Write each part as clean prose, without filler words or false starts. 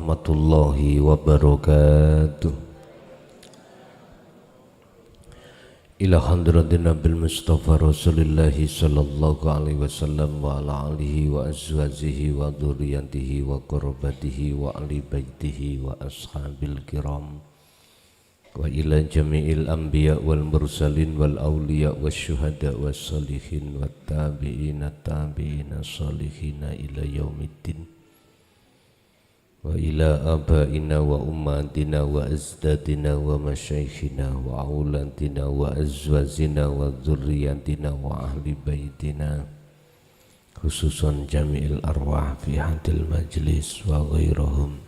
warahmatullahi wabarakatuh. Ila hadratin Nabil Mustafa Rasulillahi sallallahu alaihi wasallam wa ala alihi wa azwajihi wa dzurriyyatihi wa qurrabatihi wa ahli baitihi wa ashabil kiram wa ila jami'il anbiya wal mursalin wal awliya wasyuhada was salihin wat tabi'ina tabi'ina salihina ila yaumiddin wa ila abaina wa ummatina wa azdadina wa masyaikhina wa auladina wa azwazina wa dzurriyyatina wa ahli baitina khususan jami'il arwah fi hadil majlis wa ghairahum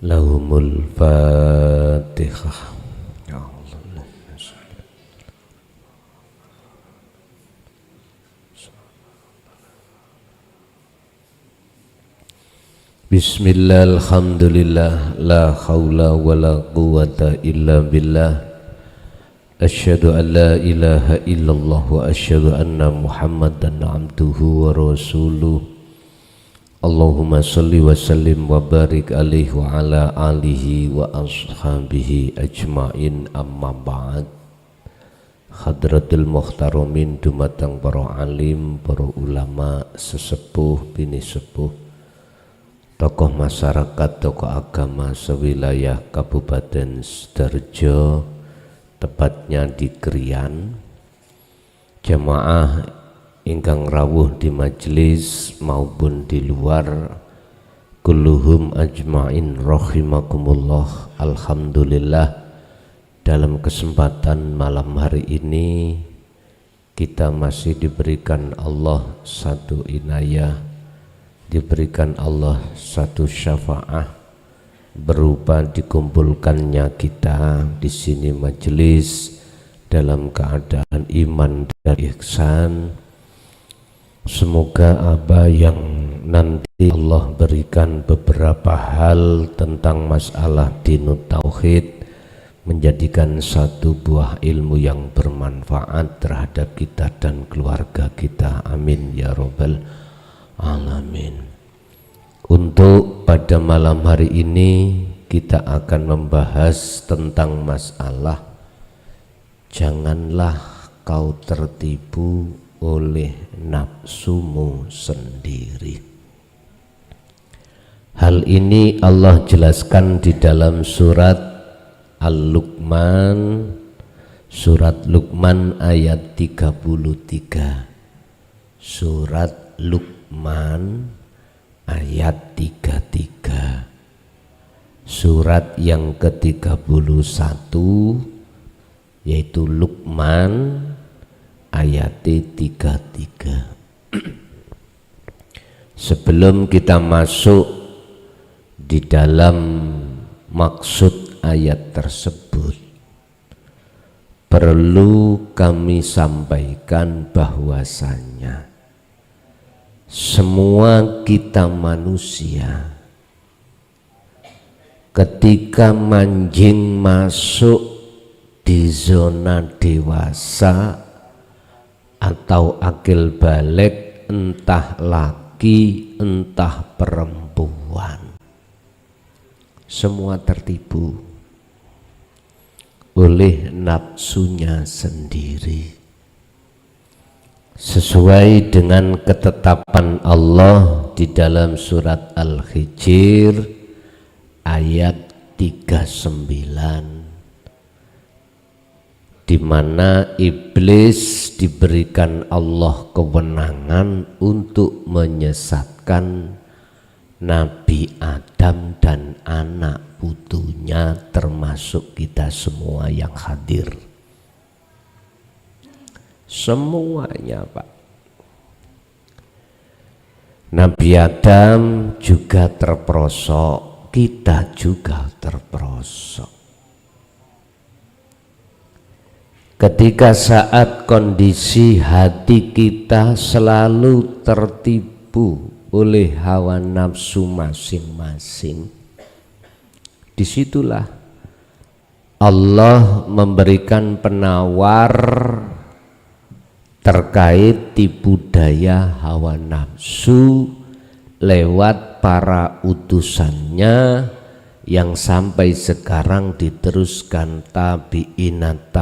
lahumul fatihah. Ya Allah. Bismillah, alhamdulillah, la hawla wa la quwwata illa billah. Asyhadu an la ilaha illallah wa asyhadu anna Muhammadan abduhu wa rasuluh. Allahumma salli wa sallim wa barik alaihi wa ala alihi wa ashabihi ajma'in, amma ba'd. Hadratul muhtaramin dumateng para alim, para ulama, sesepuh, bini sepuh, tokoh masyarakat, tokoh agama sewilayah Kabupaten Sidoarjo, tepatnya di Krian, jamaah ingkang rawuh di majelis maupun di luar, kulluhum ajma'in rahimakumullah. Alhamdulillah, dalam kesempatan malam hari ini kita masih diberikan Allah satu inayah, diberikan Allah satu syafaat berupa dikumpulkannya kita di sini majelis dalam keadaan iman dan ihsan. Semoga apa yang nanti Allah berikan beberapa hal tentang masalah dinut tauhid menjadikan satu buah ilmu yang bermanfaat terhadap kita dan keluarga kita. Amin ya rabbal alamin. Untuk pada malam hari ini kita akan membahas tentang masalah janganlah kau tertipu oleh nafsumu sendiri. Hal ini Allah jelaskan di dalam surat Al-Luqman, surat Luqman ayat 33. Surat Luqman ayat 33, surat yang ke-31, yaitu Luqman ayat 33. Sebelum kita masuk di dalam maksud ayat tersebut, perlu kami sampaikan bahwasanya semua kita manusia ketika manjing masuk di zona dewasa atau akil balik, entah laki entah perempuan, semua tertipu oleh nafsunya sendiri. Sesuai dengan ketetapan Allah di dalam surat Al-Hijr ayat 39, di mana iblis diberikan Allah kewenangan untuk menyesatkan Nabi Adam dan anak putunya, termasuk kita semua yang hadir. Semuanya, Pak. Nabi Adam juga terperosok, kita juga terperosok. Ketika saat kondisi hati kita selalu tertipu oleh hawa nafsu masing-masing, disitulah Allah memberikan penawar terkait tipu daya hawa nafsu lewat para utusannya yang sampai sekarang diteruskan tabi'inat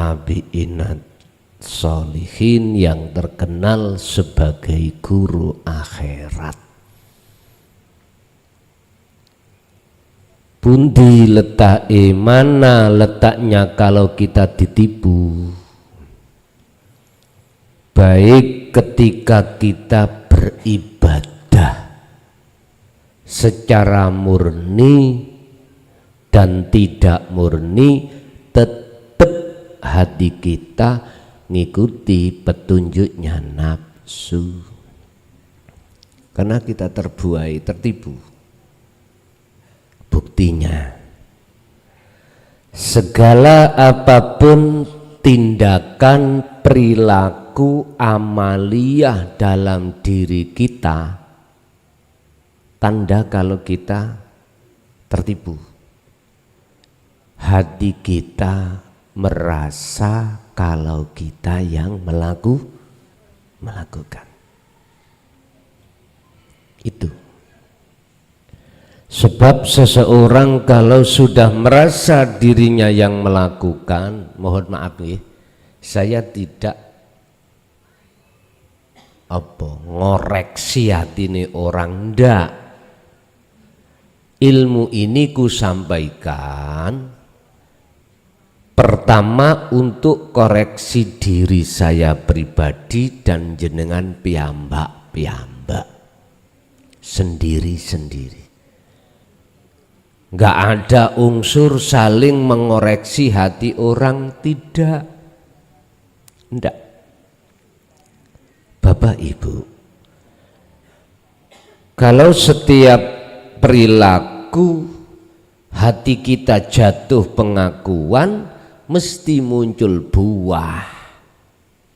solihin yang terkenal sebagai guru akhirat. Pundi letaknya, mana letaknya kalau kita ditipu? Baik ketika kita beribadah secara murni dan tidak murni, tetap hati kita ngikuti petunjuknya nafsu, karena kita terbuai, tertipu. Buktinya segala apapun tindakan, perilaku, amaliyah dalam diri kita, tanda kalau kita tertipu. Hati kita merasa kalau kita yang melakukan itu. Sebab seseorang kalau sudah merasa dirinya yang melakukan, mohon maaf ya, saya tidak ngoreksi hati ini orang, ndak. Ilmu ini ku sampaikan pertama untuk koreksi diri saya pribadi dan jenengan piyambak sendiri-sendiri. Nggak ada unsur saling mengoreksi hati orang, tidak. Ndak. Bapak Ibu, kalau setiap perilaku hati kita jatuh pengakuan, mesti muncul buah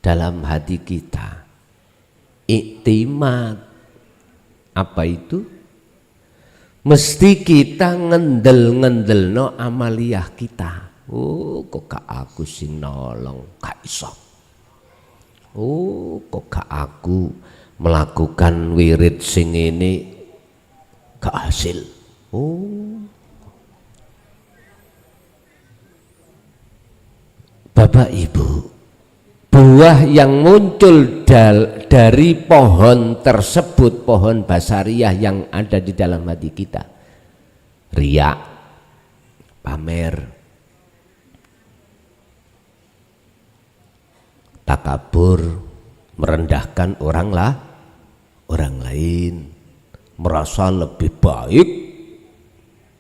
dalam hati kita. Iktimat. Apa itu? Mesti kita ngendel-ngendelno amaliyah kita. Oh, kok gak aku sing nolong, gak iso. Oh, kok gak aku melakukan wirid sing ini gak hasil. Oh, Bapak Ibu, buah yang muncul dari pohon tersebut, pohon basariah yang ada di dalam hati kita, riya, pamer, takabur, merendahkan orang lain, merasa lebih baik,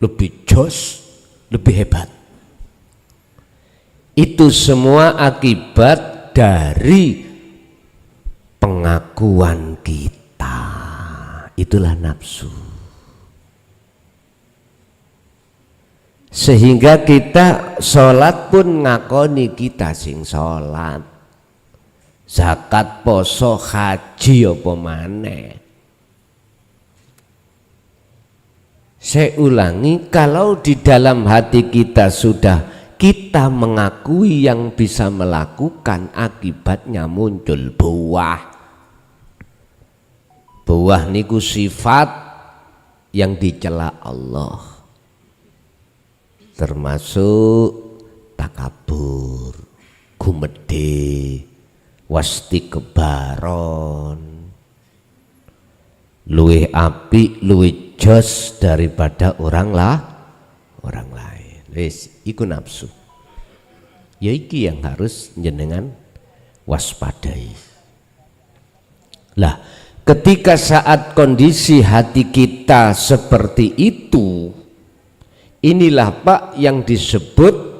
lebih jos, lebih hebat. Itu semua akibat dari pengakuan kita. Itulah nafsu. Sehingga kita sholat pun ngakoni kita sing sholat, zakat, poso, haji apa maneh. Saya ulangi, kalau di dalam hati kita sudah kita mengakui yang bisa melakukan, akibatnya muncul buah. Buah niku sifat yang dicela Allah, termasuk takabur, gumedhe, wastikbaron, luwih apik, luwih jos daripada orang lain. Wis, iku nafsu. Ya iki yang harus jenengan waspadai. Lah, ketika saat kondisi hati kita seperti itu, inilah Pak yang disebut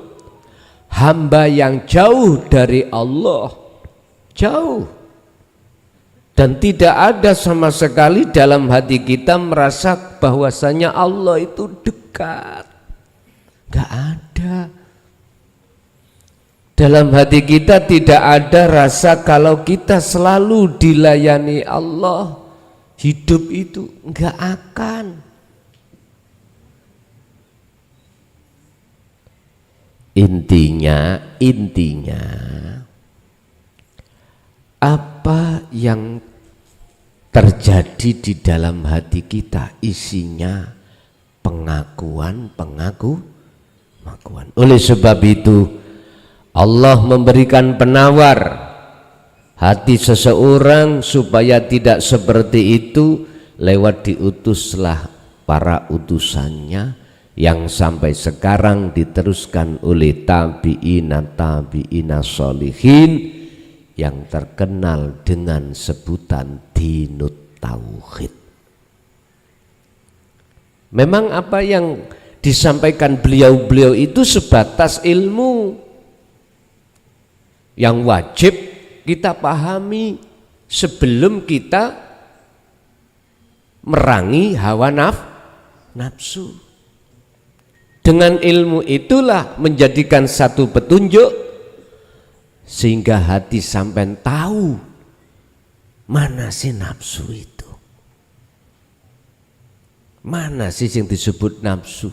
hamba yang jauh dari Allah, jauh, dan tidak ada sama sekali dalam hati kita merasa bahwasanya Allah itu dekat. Gak ada. Dalam hati kita tidak ada rasa kalau kita selalu dilayani Allah. Hidup itu gak akan. Intinya apa yang terjadi di dalam hati kita, isinya pengakuan. Oleh sebab itu Allah memberikan penawar hati seseorang supaya tidak seperti itu, lewat diutuslah para utusannya yang sampai sekarang diteruskan oleh tabi'ina sholihin yang terkenal dengan sebutan dinut tauhid. Memang apa yang disampaikan beliau-beliau itu sebatas ilmu yang wajib kita pahami sebelum kita merangi hawa nafsu. Dengan ilmu itulah menjadikan satu petunjuk sehingga hati sampai tahu mana sih nafsu itu, mana sih yang disebut nafsu.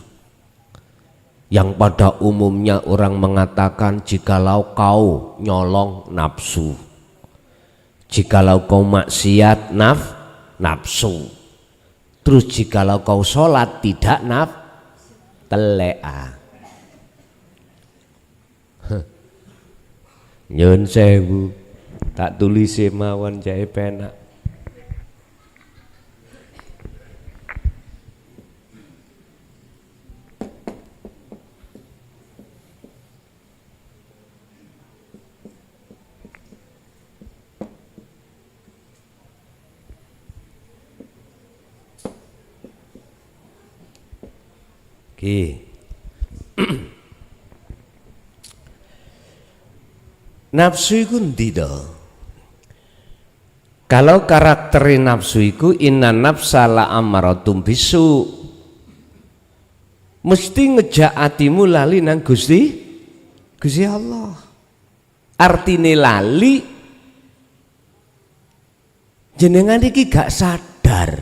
Yang pada umumnya orang mengatakan jikalau kau nyolong nafsu, jikalau kau maksiat nafsu, terus jikalau kau sholat tidak telea. Nyun sewu, tak tulis mawon jae penak. Nafsu iku ndi to? Kalau karakter nafsu iku inna nafsa la amaratum bisu, mesti ngejak atimu lali nang Gusti Allah. Artine lali jenengan iki gak sadar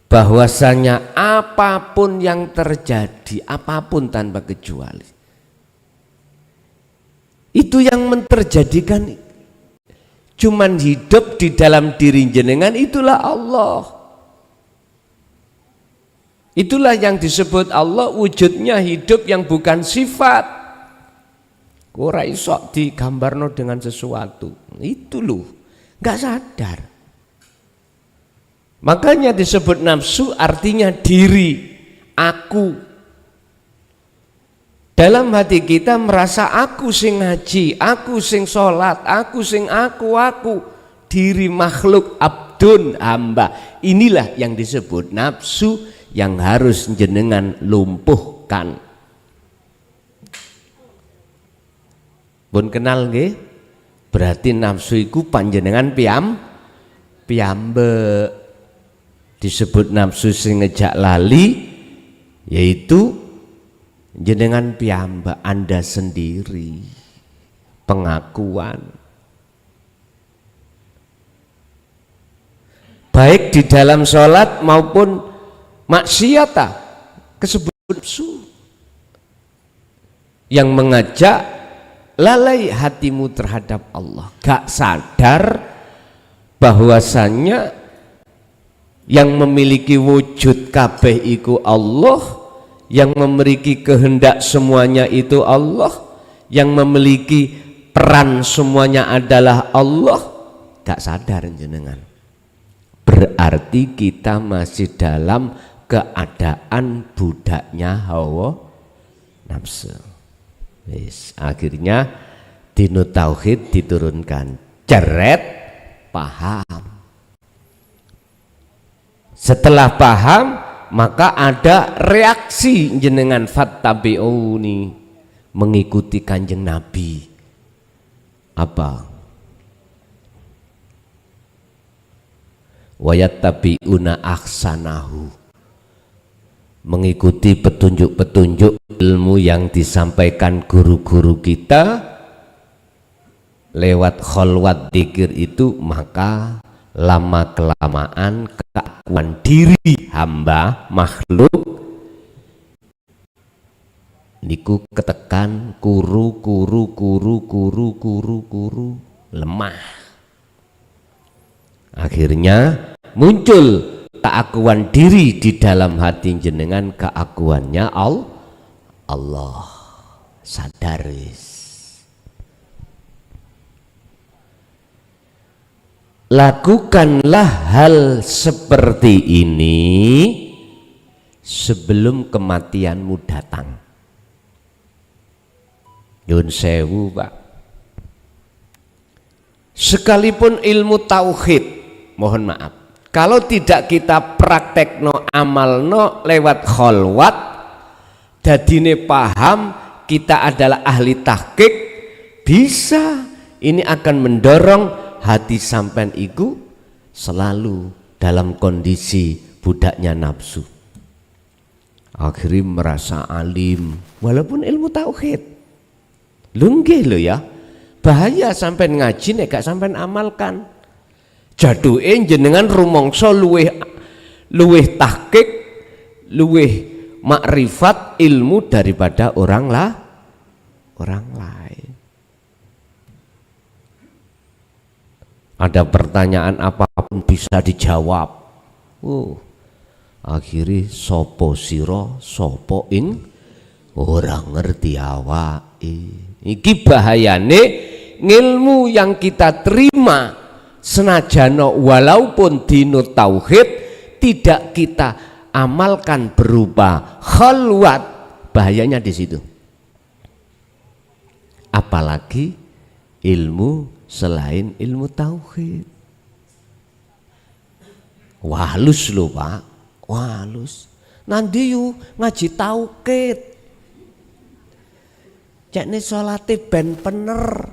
bahwasanya apapun yang terjadi, apapun tanpa kecuali, itu yang menterjadikan cuman hidup di dalam diri jenengan, itulah Allah. Itulah yang disebut Allah, wujudnya hidup yang bukan sifat. Ora iso digambarno dengan sesuatu. Itu loh, gak sadar. Makanya disebut nafsu, artinya diri, aku. Dalam hati kita merasa aku sing ngaji, aku sing sholat, aku sing aku. Diri makhluk, abdun, hamba. Inilah yang disebut nafsu yang harus jenengan lumpuhkan. Pun kenal nggih? Berarti nafsu iku panjenengan piyambek. Disebut nafsu sing ngejak lali, yaitu jenengan piyambak, Anda sendiri. Pengakuan baik di dalam sholat maupun maksiat kesebut nafsu yang mengajak lalai hatimu terhadap Allah. Gak sadar bahwasannya yang memiliki wujud kabeh iku Allah, yang memiliki kehendak semuanya itu Allah, yang memiliki peran semuanya adalah Allah. Gak sadar jenengan. Berarti kita masih dalam keadaan budaknya hawa nafsu. Akhirnya dinut tauhid diturunkan, ceret paham. Setelah paham, maka ada reaksi jenengan fattabi'uni, mengikuti kanjeng Nabi. Apa? Wayattabi'una ahsanahu, mengikuti petunjuk-petunjuk ilmu yang disampaikan guru-guru kita lewat kholwat dzikir itu, maka lama kelamaan keakuan diri hamba makhluk niku ketekan kuru lemah. Akhirnya muncul keakuan diri di dalam hati jenengan, keakuannya Allah. Sadaris. Lakukanlah hal seperti ini sebelum kematianmu datang. Yun sewu Pak. Sekalipun ilmu tauhid, mohon maaf, kalau tidak kita praktekno amalno lewat kholwat, dadine paham kita adalah ahli tahqiq, bisa ini akan mendorong hati sampean iku selalu dalam kondisi budaknya nafsu. Akhirnya merasa alim walaupun ilmu tauhid. Lunggih lo ya, bahaya sampean ngaji nek gak sampean amalkan. Jaduke jenengan rumangsa luweh tahqiq, luweh makrifat ilmu daripada orang lain. Ada pertanyaan apapun bisa dijawab. Akhirnya sopo siro, sopo ing orang ngerti awake. Iki bahayane ngilmu yang kita terima senajano walaupun dino tauhid tidak kita amalkan berupa khalwat, bahayanya di situ. Apalagi ilmu selain ilmu tauhid. Walus lho Pak, walus. Nanti yu ngaji tauhid. Cekne salate ben bener.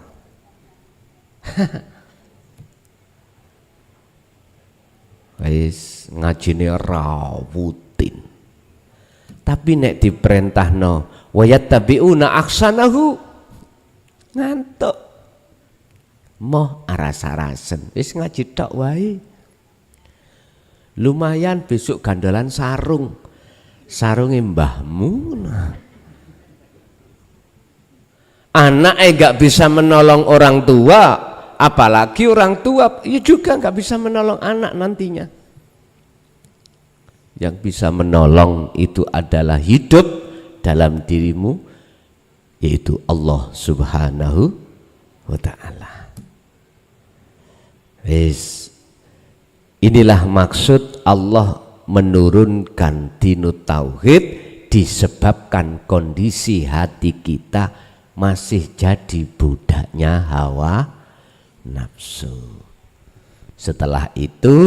Wis ngajine rawutin. Tapi nek diperintahno wa yattabi'una ahsanahu ngantuk. Moh aras-arasen wis ngaji tok wae. Lumayan besok gandolan sarunge mbahmu. Anak gak bisa menolong orang tua, apalagi orang tua ya juga gak bisa menolong anak nantinya. Yang bisa menolong itu adalah hidup dalam dirimu, yaitu Allah Subhanahu wa ta'ala. Inilah maksud Allah menurunkan dinu tauhid, disebabkan kondisi hati kita masih jadi budaknya hawa nafsu. Setelah itu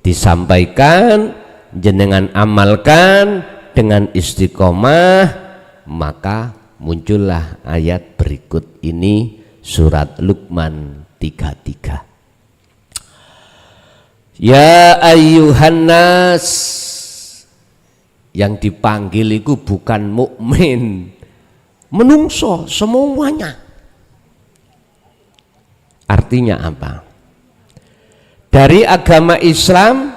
disampaikan, jenengan amalkan dengan istiqomah, maka muncullah ayat berikut ini, surat Luqman 33. Ya ayyuhan nas, yang dipanggil itu bukan mukmin, menungso semuanya. Artinya apa? Dari agama Islam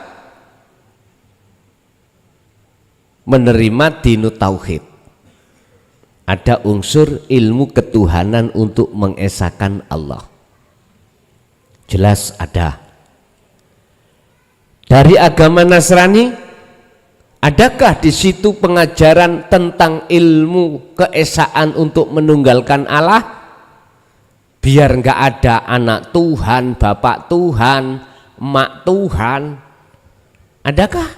menerima dinu tauhid, ada unsur ilmu ketuhanan untuk mengesahkan Allah, jelas ada. Dari agama Nasrani, adakah di situ pengajaran tentang ilmu keesaan untuk menunggalkan Allah? Biar nggak ada anak Tuhan, bapak Tuhan, emak Tuhan. Adakah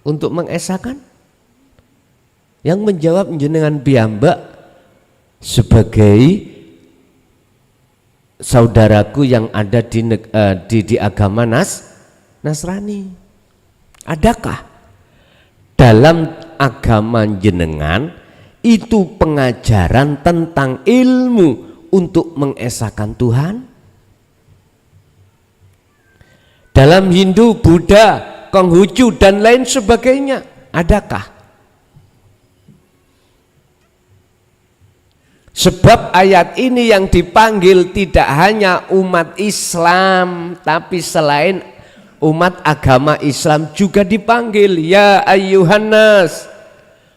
untuk mengesahkan? Yang menjawab jenengan piyambak sebagai saudaraku yang ada di agama Nasrani. Adakah dalam agama jenengan itu pengajaran tentang ilmu untuk mengesahkan Tuhan? Dalam Hindu, Buddha, Konghucu dan lain sebagainya, adakah? Sebab ayat ini yang dipanggil tidak hanya umat Islam, tapi selain umat agama Islam juga dipanggil. Ya ayyuhan nas,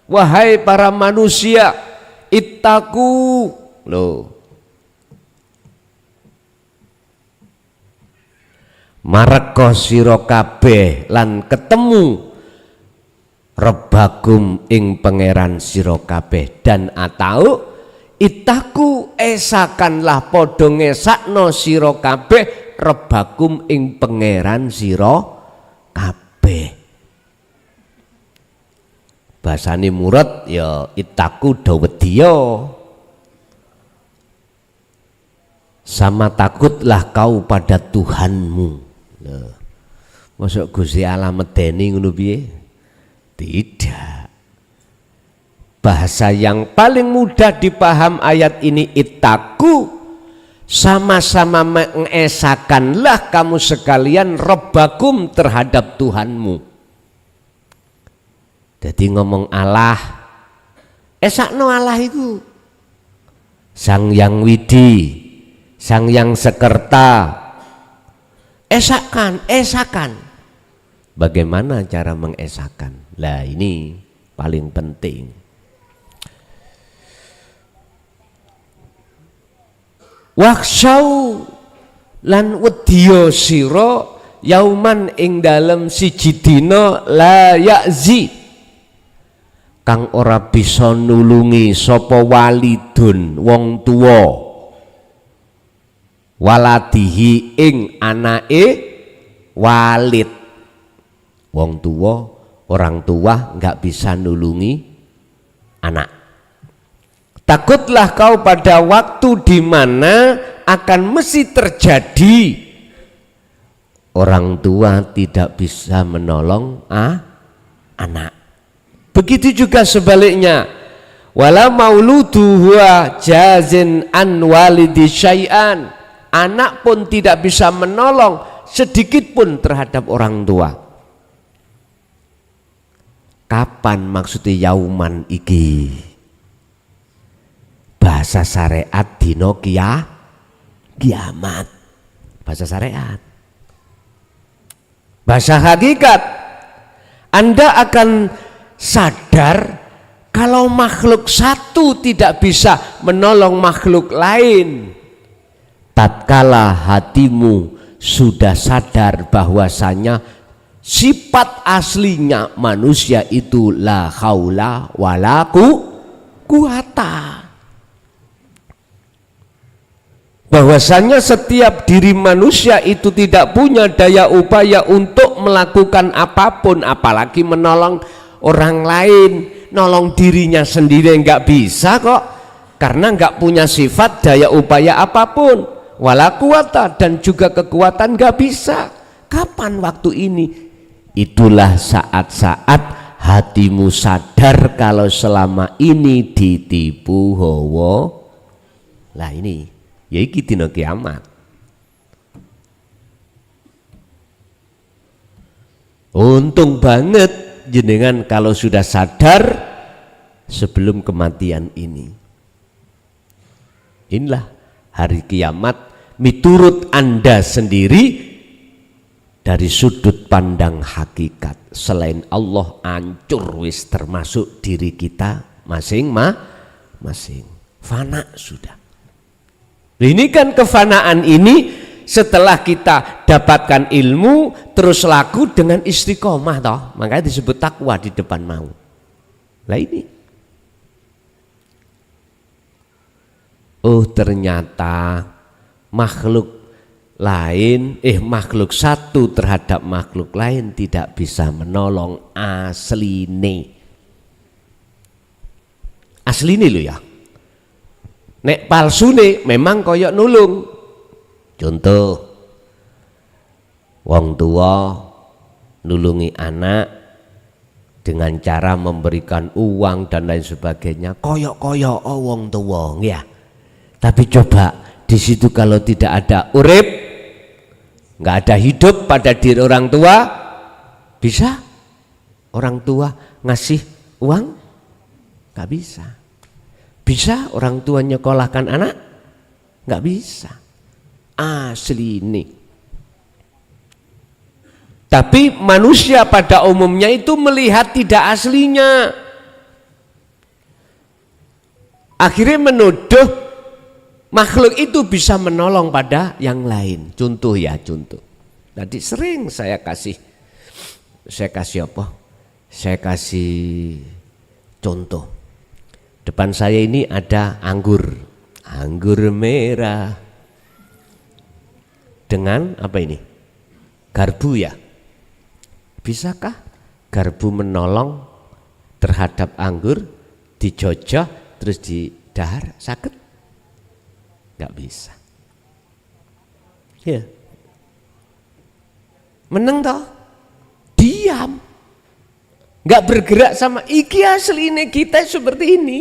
wahai para manusia, ittaqu. Loh, mareka sira kabeh lan ketemu Rabbakum ing pangeran sira kabeh dan atau itaku esakanlah padha ngesakno sira kabeh Rabbakum ing pangeran sira kabeh. Basane murad ya itaku dawediya. Sama takutlah kau pada Tuhanmu. Nah, masuk Gusti Allah medeni ngono piye? Tidak. Bahasa yang paling mudah dipaham ayat ini itaku, sama-sama mengesakanlah kamu sekalian Rabbakum terhadap Tuhanmu. Jadi ngomong Allah, esakno Allah itu Sang Yang Widi, Sang Yang Sekerta, esakan. Bagaimana cara mengesakan? Lah ini paling penting. Waksau lan wedya sira yauman ing dalem siji dina la yakzi kang ora bisa nulungi sapa walidun wong tuwa waladihi ing anake walid. Wong tua, orang tua nggak bisa nulungi anak. Takutlah kau pada waktu di mana akan mesti terjadi orang tua tidak bisa menolong anak. Begitu juga sebaliknya. Wala mauludu huwa jazin an walidi syai'an. Anak pun tidak bisa menolong sedikit pun terhadap orang tua. Kapan maksudnya yauman iki? Bahasa syariat dino kiamat. Bahasa syariat. Bahasa hakikat, Anda akan sadar kalau makhluk satu tidak bisa menolong makhluk lain. Tatkala hatimu sudah sadar bahwasanya sifat aslinya manusia itu la haula wala quwata. Bahwasanya setiap diri manusia itu tidak punya daya upaya untuk melakukan apapun, apalagi menolong orang lain. Nolong dirinya sendiri nggak bisa kok, karena nggak punya sifat daya upaya apapun, wala quwata, dan juga kekuatan nggak bisa. Kapan waktu ini? Itulah saat-saat hatimu sadar kalau selama ini ditipu hawa. Lah ini ya iki dina kiamat. Untung banget jenengan kalau sudah sadar sebelum kematian ini. Inilah hari kiamat miturut Anda sendiri. Dari sudut pandang hakikat, selain Allah hancur wis, termasuk diri kita masing-masing. Fana sudah. Ini kan kefanaan ini setelah kita dapatkan ilmu terus laku dengan istiqomah toh, makanya disebut takwa di depan mau. Lah ini. Oh ternyata makhluk lain, makhluk satu terhadap makhluk lain tidak bisa menolong asline. Asline lo ya. Nek palsune memang koyok nulung. Contoh, wong tua nulungi anak dengan cara memberikan uang dan lain sebagainya. Koyok wong tua ya. Tapi coba di situ kalau tidak ada urip, nggak ada hidup pada diri orang tua, bisa orang tua ngasih uang? Nggak bisa. Bisa orang tua nyekolahkan anak? Nggak bisa. Asli ini. Tapi manusia pada umumnya itu melihat tidak aslinya. Akhirnya menuduh makhluk itu bisa menolong pada yang lain. Contoh ya, contoh. Tadi sering saya kasih apa? Saya kasih contoh. Depan saya ini ada anggur merah dengan apa ini? Garbu ya. Bisakah garbu menolong terhadap anggur dijojah terus didahar? Sakit? Nggak bisa. Ya. Meneng toh? Diam. Nggak bergerak sama iki asli ini kita seperti ini.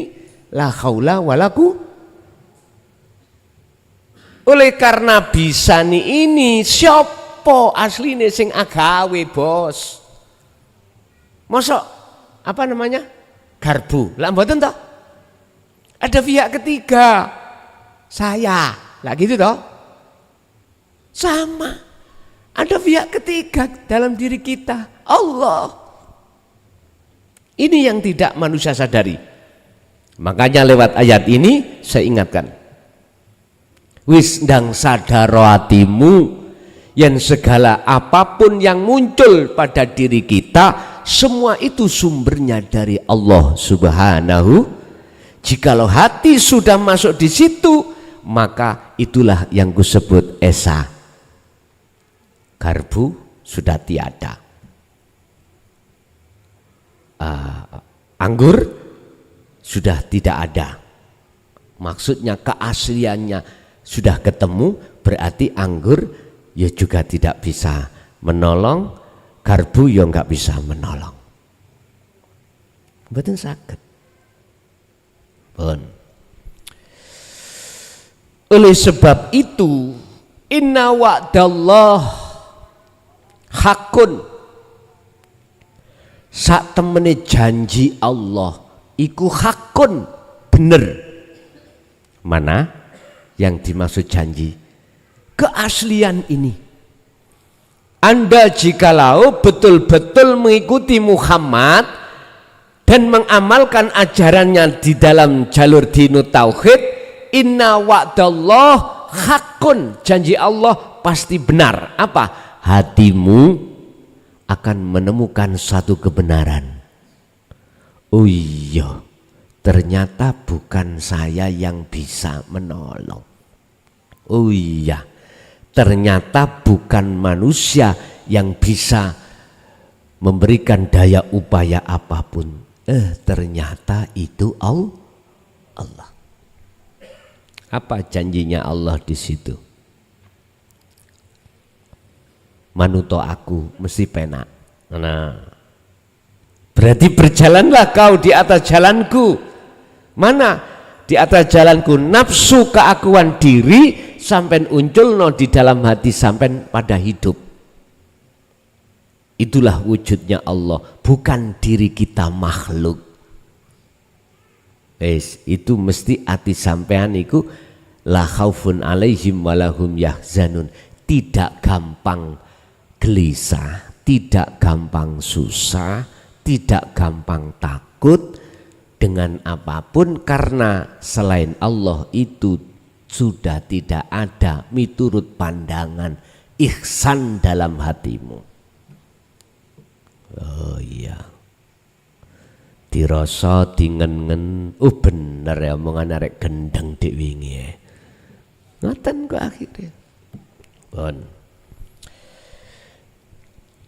La haula walaku. Oleh karena bisa nih ini siapa asli ini sing agawe bos. Mosok apa namanya? Garbu. Lah mboten toh? Ada pihak ketiga. Saya. Lah gitu toh? Sama. Ada pihak ketiga dalam diri kita. Allah. Ini yang tidak manusia sadari. Makanya lewat ayat ini saya ingatkan. Wis ndang sadaro atimu yang segala apapun yang muncul pada diri kita semua itu sumbernya dari Allah Subhanahu. Jikalau hati sudah masuk di situ maka itulah yang kusebut esa. Garbu sudah tiada. Anggur sudah tidak ada. Maksudnya keasliannya sudah ketemu, berarti anggur ya juga tidak bisa menolong, garbu ya nggak bisa menolong. Betul sakit. Bon. Oleh sebab itu, inna wa'dallah hakun. Sak temene janji Allah iku hakun, bener. Mana yang dimaksud janji? Keaslian ini. Anda jikalau betul-betul mengikuti Muhammad dan mengamalkan ajarannya di dalam jalur dinut tauhid, inna wa'dallah hakun, janji Allah pasti benar. Apa? Hatimu akan menemukan satu kebenaran. Oh iya, ternyata bukan saya yang bisa menolong. Oh iya, ternyata bukan manusia yang bisa memberikan daya upaya apapun. Ternyata itu Allah. Apa janjinya Allah di situ? Manuto aku mesti penak. Nah, berarti berjalanlah kau di atas jalanku. Mana di atas jalanku? Nafsu keakuan diri sampai uncul no di dalam hati sampai pada hidup. Itulah wujudnya Allah, bukan diri kita makhluk. Itu mesti hati sampean iku la khaufun alaihim walahum yahzanun. Tidak gampang gelisah, tidak gampang susah, tidak gampang takut dengan apapun, karena selain Allah itu sudah tidak ada miturut pandangan ihsan dalam hatimu. Oh iya, dirasa dingen-ngen, bener ya omongan arek gendeng dik wingi. Ngoten kok akhirnya. Bon.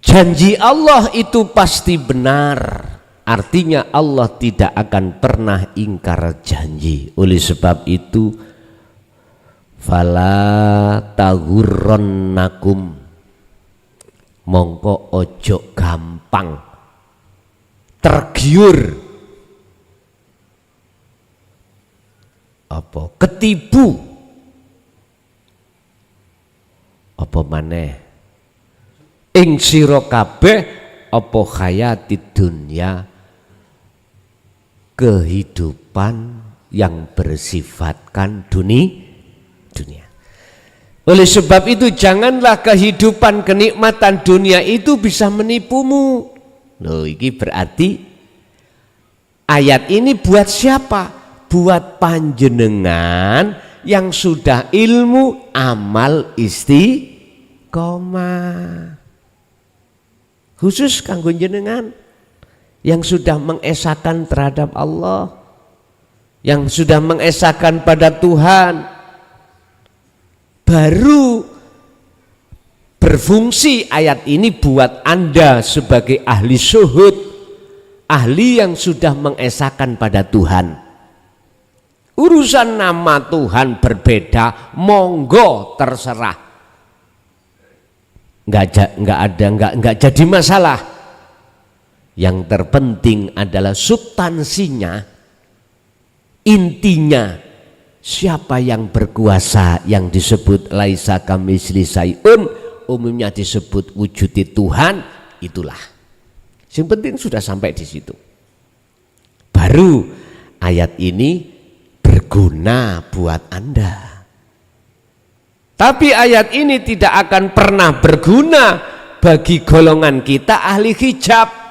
Janji Allah itu pasti benar. Artinya Allah tidak akan pernah ingkar janji. Oleh sebab itu, fala taghurrannakum, mongko ojo gampang tergiur apa ketipu apa maneh ing sira kabeh apa hayati dunya, kehidupan yang bersifatkan dunia. Oleh sebab itu janganlah kehidupan kenikmatan dunia itu bisa menipumu. Loh, ini berarti ayat ini buat siapa? Buat panjenengan yang sudah ilmu amal istiqomah. Khusus kanggo jenengan yang sudah mengesahkan terhadap Allah, yang sudah mengesahkan pada Tuhan, baru berfungsi ayat ini buat Anda sebagai ahli syuhud, ahli yang sudah mengesahkan pada Tuhan. Urusan nama Tuhan berbeda, monggo terserah, nggak jadi masalah. Yang terpenting adalah substansinya, intinya, siapa yang berkuasa, yang disebut laisa kamitsli syai'un, umumnya disebut wujudi Tuhan, itulah. Yang penting sudah sampai di situ. Baru ayat ini berguna buat Anda. Tapi ayat ini tidak akan pernah berguna bagi golongan kita ahli hijab.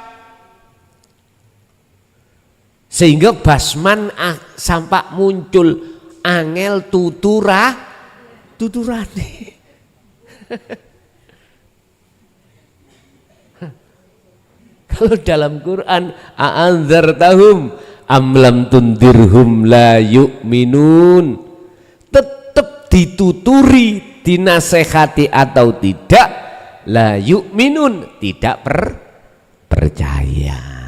Sehingga basman sampai muncul angel tuturane. Kalau dalam Quran a'anzartahum am lam tundirhum la yu'minun, tetap dituturi, dinasehati atau tidak, la yu'minun, tidak percaya.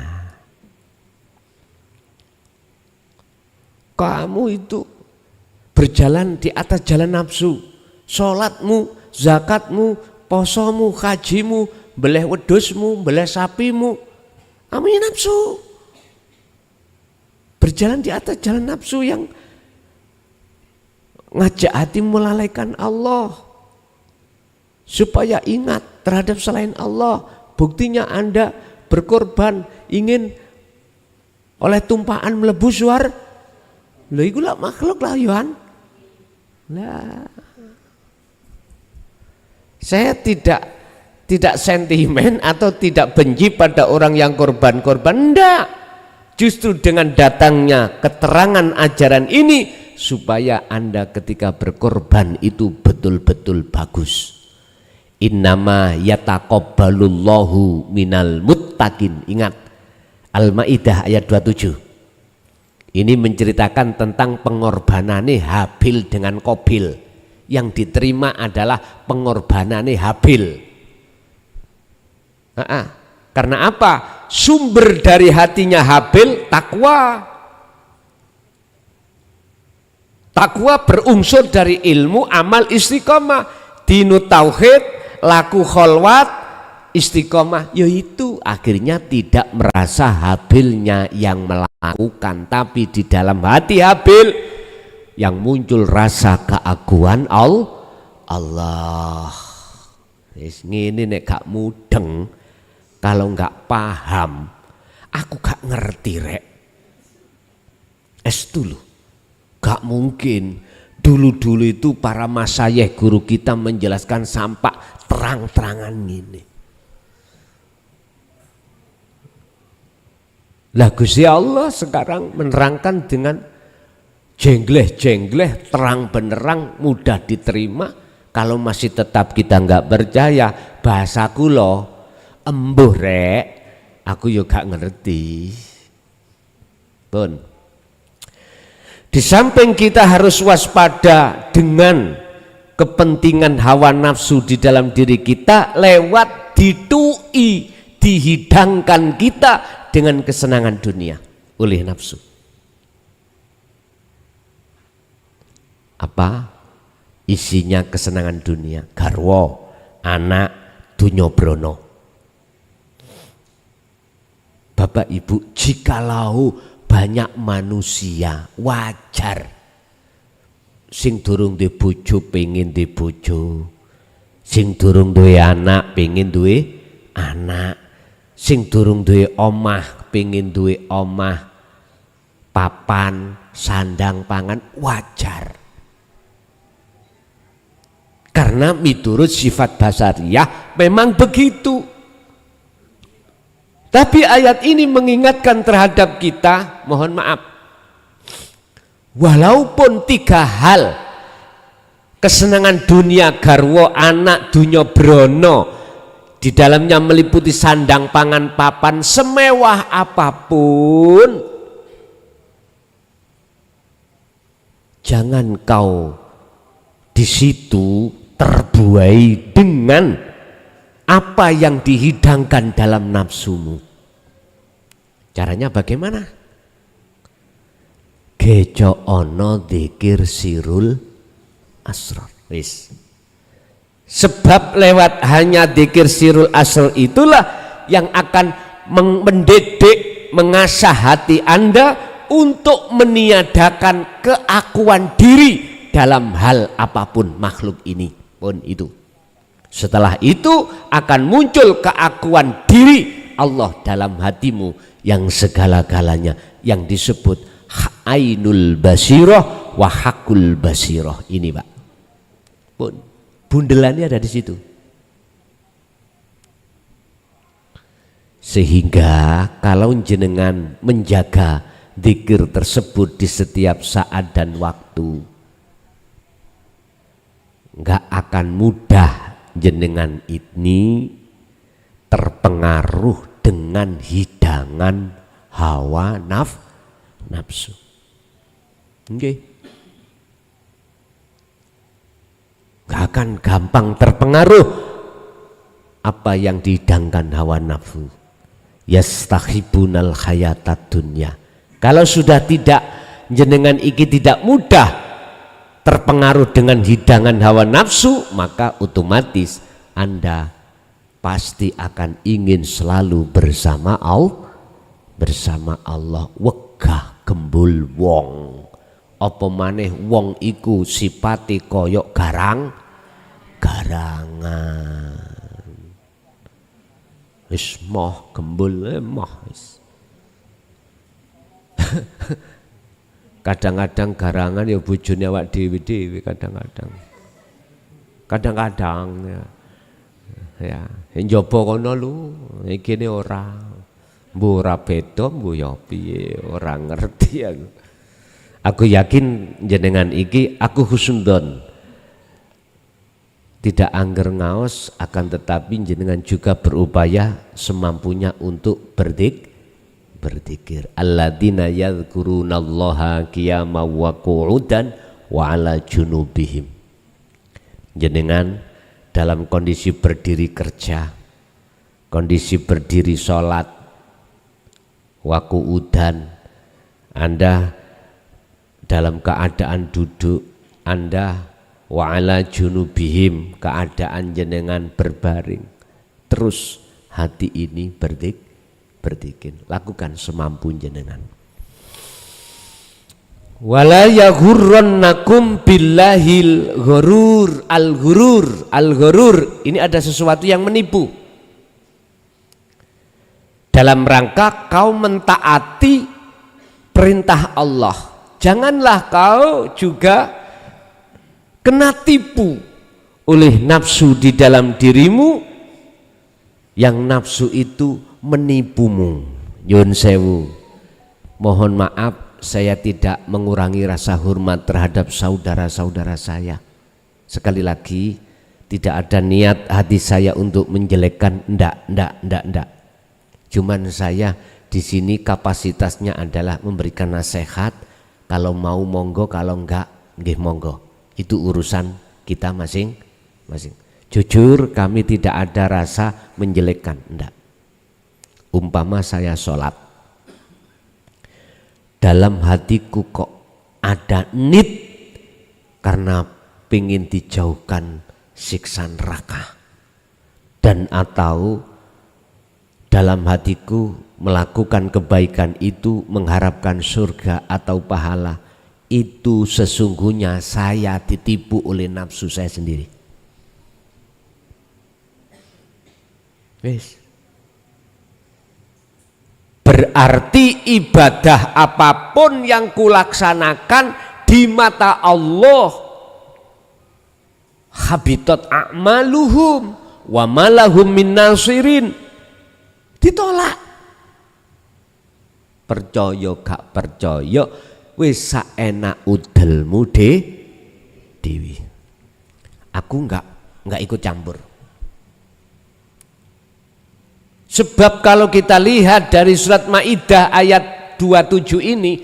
Kamu itu berjalan di atas jalan nafsu, sholatmu, zakatmu, posomu, hajimu, beleh wedusmu, beleh sapimu, kamu nafsu. Berjalan di atas jalan nafsu yang ngajak hati melalaikan Allah, supaya ingat terhadap selain Allah. Buktinya Anda berkorban ingin oleh tumpahan melebu suar. Lha iku lak makhluk lah Yohan. Lah. Saya tidak sentimen atau tidak benci pada orang yang korban-korban, enggak. Justru dengan datangnya keterangan ajaran ini supaya Anda ketika berkorban itu betul-betul bagus. Innama yataqabbalullahu minal muttaqin. Ingat Al-Maidah ayat 27. Ini menceritakan tentang pengorbanane Habil dengan Qabil. Yang diterima adalah pengorbanane Habil. Karena apa? Sumber dari hatinya Habil takwa. Takwa berunsur dari ilmu, amal, istiqomah. Dinu tauhid, laku kholwat, istiqomah, yaitu akhirnya tidak merasa Habilnya yang melakukan, tapi di dalam hati Habil yang muncul rasa keagungan Allah. Ini nek gak mudeng, kalau gak paham, aku gak ngerti rek. Dulu, gak mungkin. Dulu itu para masyayikh guru kita menjelaskan sampai terang-terangan gini. Lah Gusti Allah sekarang menerangkan dengan jengleh-jengleh, terang benerang, mudah diterima. Kalau masih tetap kita nggak percaya, bahasaku loh embuh rek, aku juga ngerti. Pun di samping kita harus waspada dengan kepentingan hawa nafsu di dalam diri kita lewat ditui, dihidangkan kita dengan kesenangan dunia oleh nafsu. Apa isinya kesenangan dunia? Garwo, anak, dunya brono. Bapak Ibu, jikalau banyak manusia, wajar sing durung duwe bojo pengen duwe bojo, sing durung duwe anak pengen duwe anak, sing durung duwe omah pengen duwe omah, papan, sandang, pangan, wajar. Karena miturut sifat basariyah memang begitu. Tapi ayat ini mengingatkan terhadap kita, mohon maaf, walaupun tiga hal kesenangan dunia, garwa, anak, dunya brono, di dalamnya meliputi sandang, pangan, papan, semewah apapun, jangan kau di situ terbuai dengan apa yang dihidangkan dalam nafsumu. Caranya bagaimana? Gejo ono dzikir sirul asrar. Wis. Sebab lewat hanya dzikir sirul asrar itulah yang akan mendidik, mengasah hati Anda untuk meniadakan keakuan diri dalam hal apapun makhluk ini pun itu. Setelah itu akan muncul keakuan diri Allah dalam hatimu yang segala-galanya, yang disebut ainul basirah wa hakul basirah. Ini Pak, pun bundelannya ada di situ. Sehingga kalau jenengan menjaga dzikir tersebut di setiap saat dan waktu, nggak akan mudah jenengan ini terpengaruh dengan hidangan hawa nafsu. Okay. Gak akan gampang terpengaruh apa yang dihidangkan hawa nafsu. Yastakhibunal hayatad dunya. Kalau sudah tidak, jenengan iki tidak mudah terpengaruh dengan hidangan hawa nafsu, maka otomatis Anda pasti akan ingin selalu bersama Allah. Wegah gembul wong, apa maneh wong iku sipate koyok garangan. Wis moh gembul moh wis. Kadang-kadang garangan ya bojone awak dhewe-dhewe, kadang-kadang ya njaba kono lho, iki ne ora mbura beda mbu ya piye, ora ngerti aku. Aku yakin jenengan iki aku husnudon, tidak angger ngaos, akan tetapi jenengan juga berupaya semampunya untuk berzikir. Alladzina yadhkurunallaha qiyaman wa qu'udan wa ala junubihim. Jenengan dalam kondisi berdiri kerja, kondisi berdiri sholat, wa qu'udan, Anda dalam keadaan duduk, Anda wa ala junubihim, keadaan jenengan berbaring, terus hati ini berzikir. Lakukan semampu jenengan. Wala yaghurrannakum billahil ghurur. Al-ghurur ini ada sesuatu yang menipu dalam rangka kau mentaati perintah Allah. Janganlah kau juga kena tipu oleh nafsu di dalam dirimu, yang nafsu itu menipumu. Nyun sewu, mohon maaf saya tidak mengurangi rasa hormat terhadap saudara-saudara saya. Sekali lagi, tidak ada niat hati saya untuk menjelekkan, ndak. Cuman saya di sini kapasitasnya adalah memberikan nasihat. Kalau mau monggo, kalau enggak nggih monggo. Itu urusan kita masing-masing. Jujur kami tidak ada rasa menjelekkan, enggak. Umpama saya sholat, dalam hatiku kok ada nit karena pengen dijauhkan siksa neraka, dan atau dalam hatiku melakukan kebaikan itu mengharapkan surga atau pahala, itu sesungguhnya saya ditipu oleh nafsu saya sendiri. Wes. Berarti ibadah apapun yang kulaksanakan di mata Allah, habitat a'maluhum wa malahum min nasirin, ditolak. Percaya gak percaya, wis saenak udelmu dewi. aku enggak ikut campur. Sebab kalau kita lihat dari surat Maidah ayat 27 ini,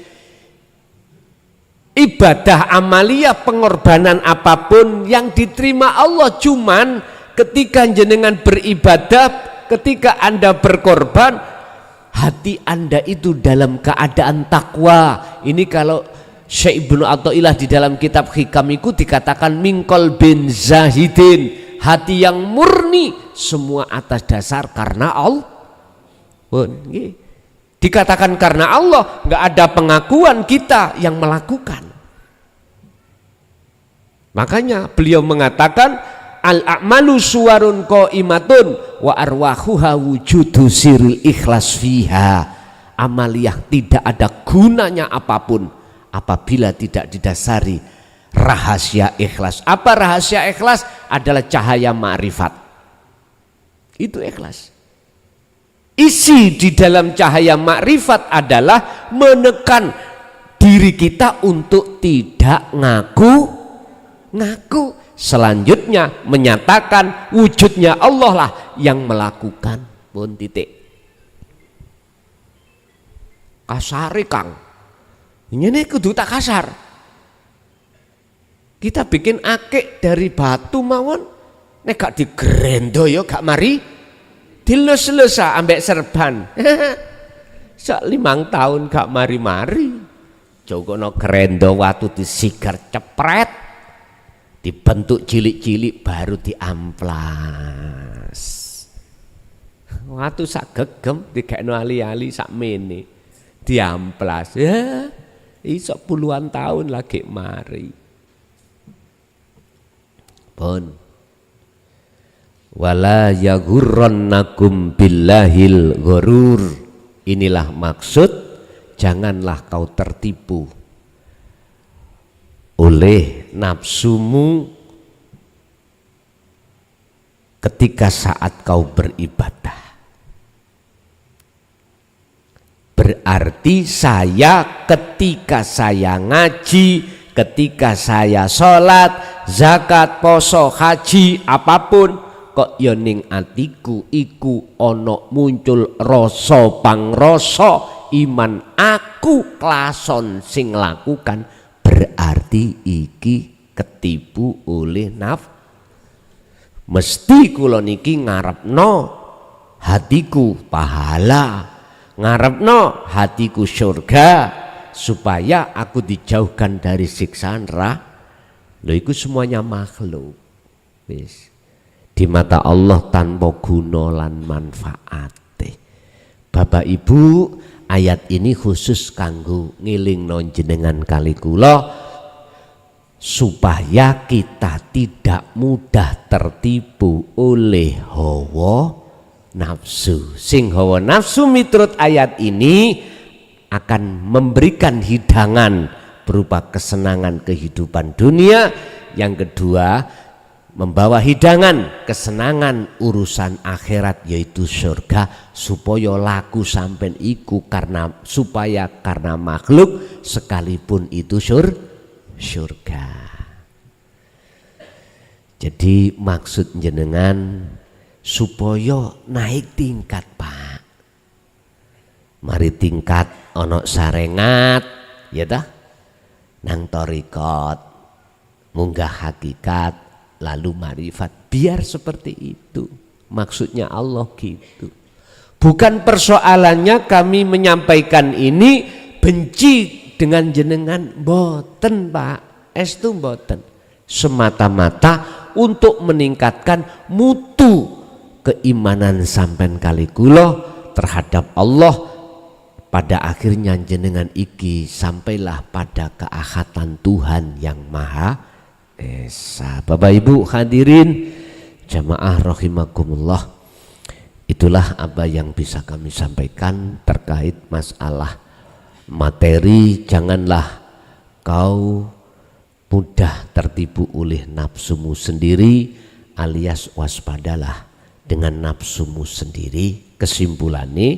ibadah amaliyah pengorbanan apapun yang diterima Allah cuman ketika jenengan beribadah, ketika Anda berkorban, hati Anda itu dalam keadaan takwa. Ini kalau Syekh Ibnu Athaillah di dalam kitab Hikamiku dikatakan mingkol bin zahidin, hati yang murni, semua atas dasar karena Allah. Dikatakan karena Allah, nggak ada pengakuan kita yang melakukan. Makanya beliau mengatakan al-a'malu suwarun qaimatun wa arwahuha wujudu siril ikhlas fiha. Amaliyah tidak ada gunanya apapun apabila tidak didasari rahasia ikhlas. Apa rahasia ikhlas? Adalah cahaya ma'rifat. Itu ikhlas. Isi di dalam cahaya makrifat adalah menekan diri kita untuk tidak ngaku. Selanjutnya menyatakan wujudnya Allah lah yang melakukan. Pun titik. Kasari Kang. Ini kudu tak kasar. Kita bikin akik dari batu mawon, nek gak digrendo ya gak mari. Dilus-lusa ambek serban. Sak 5 tahun gak mari-mari. Jogono grendo watu disigar cepret. Dibentuk cilik-cilik baru diamplas. Watu sak gegem dikekno ali-ali sak mene. Diamplas. Ya, iso puluhan tahun lagi mari. Pun wala yaghurrannakum billahil ghurur. Inilah maksud, janganlah kau tertipu oleh nafsumu ketika saat kau beribadah. Berarti saya ketika saya ngaji, ketika saya sholat, zakat, poso, haji, apapun, kok ya ning atiku iku ono muncul rasa pangrasa iman aku klason sing lakukan, berarti iki ketipu oleh mesti kula niki ngarepno hatiku pahala, ngarepno hatiku surga, supaya aku dijauhkan dari siksaan lho iku semuanya makhluk wis di mata Allah tanpa guna lan manfaate. Bapak Ibu, ayat ini khusus kanggo ngilingno jenengan kali kula supaya kita tidak mudah tertipu oleh hawa nafsu. Sing hawa nafsu miturut ayat ini akan memberikan hidangan berupa kesenangan kehidupan dunia. Yang kedua, membawa hidangan kesenangan urusan akhirat yaitu surga, supaya laku sampai iku supaya karena makhluk sekalipun itu surga. Jadi maksud jenengan supaya naik tingkat Pak. Mari tingkat ono sarengat ya dah nang torikot munggah hakikat lalu marifat, biar seperti itu maksudnya Allah gitu. Bukan persoalannya kami menyampaikan ini benci dengan jenengan, boten Pak, estu boten, semata-mata untuk meningkatkan mutu keimanan sampean kali kula terhadap Allah. Pada akhirnya jenengan iki sampailah pada keahatan Tuhan yang Maha Esa. Bapak Ibu hadirin jamaah rahimakumullah, itulah apa yang bisa kami sampaikan terkait masalah materi. Janganlah kau mudah tertipu oleh nafsumu sendiri, alias waspadalah dengan nafsumu sendiri. Kesimpulannya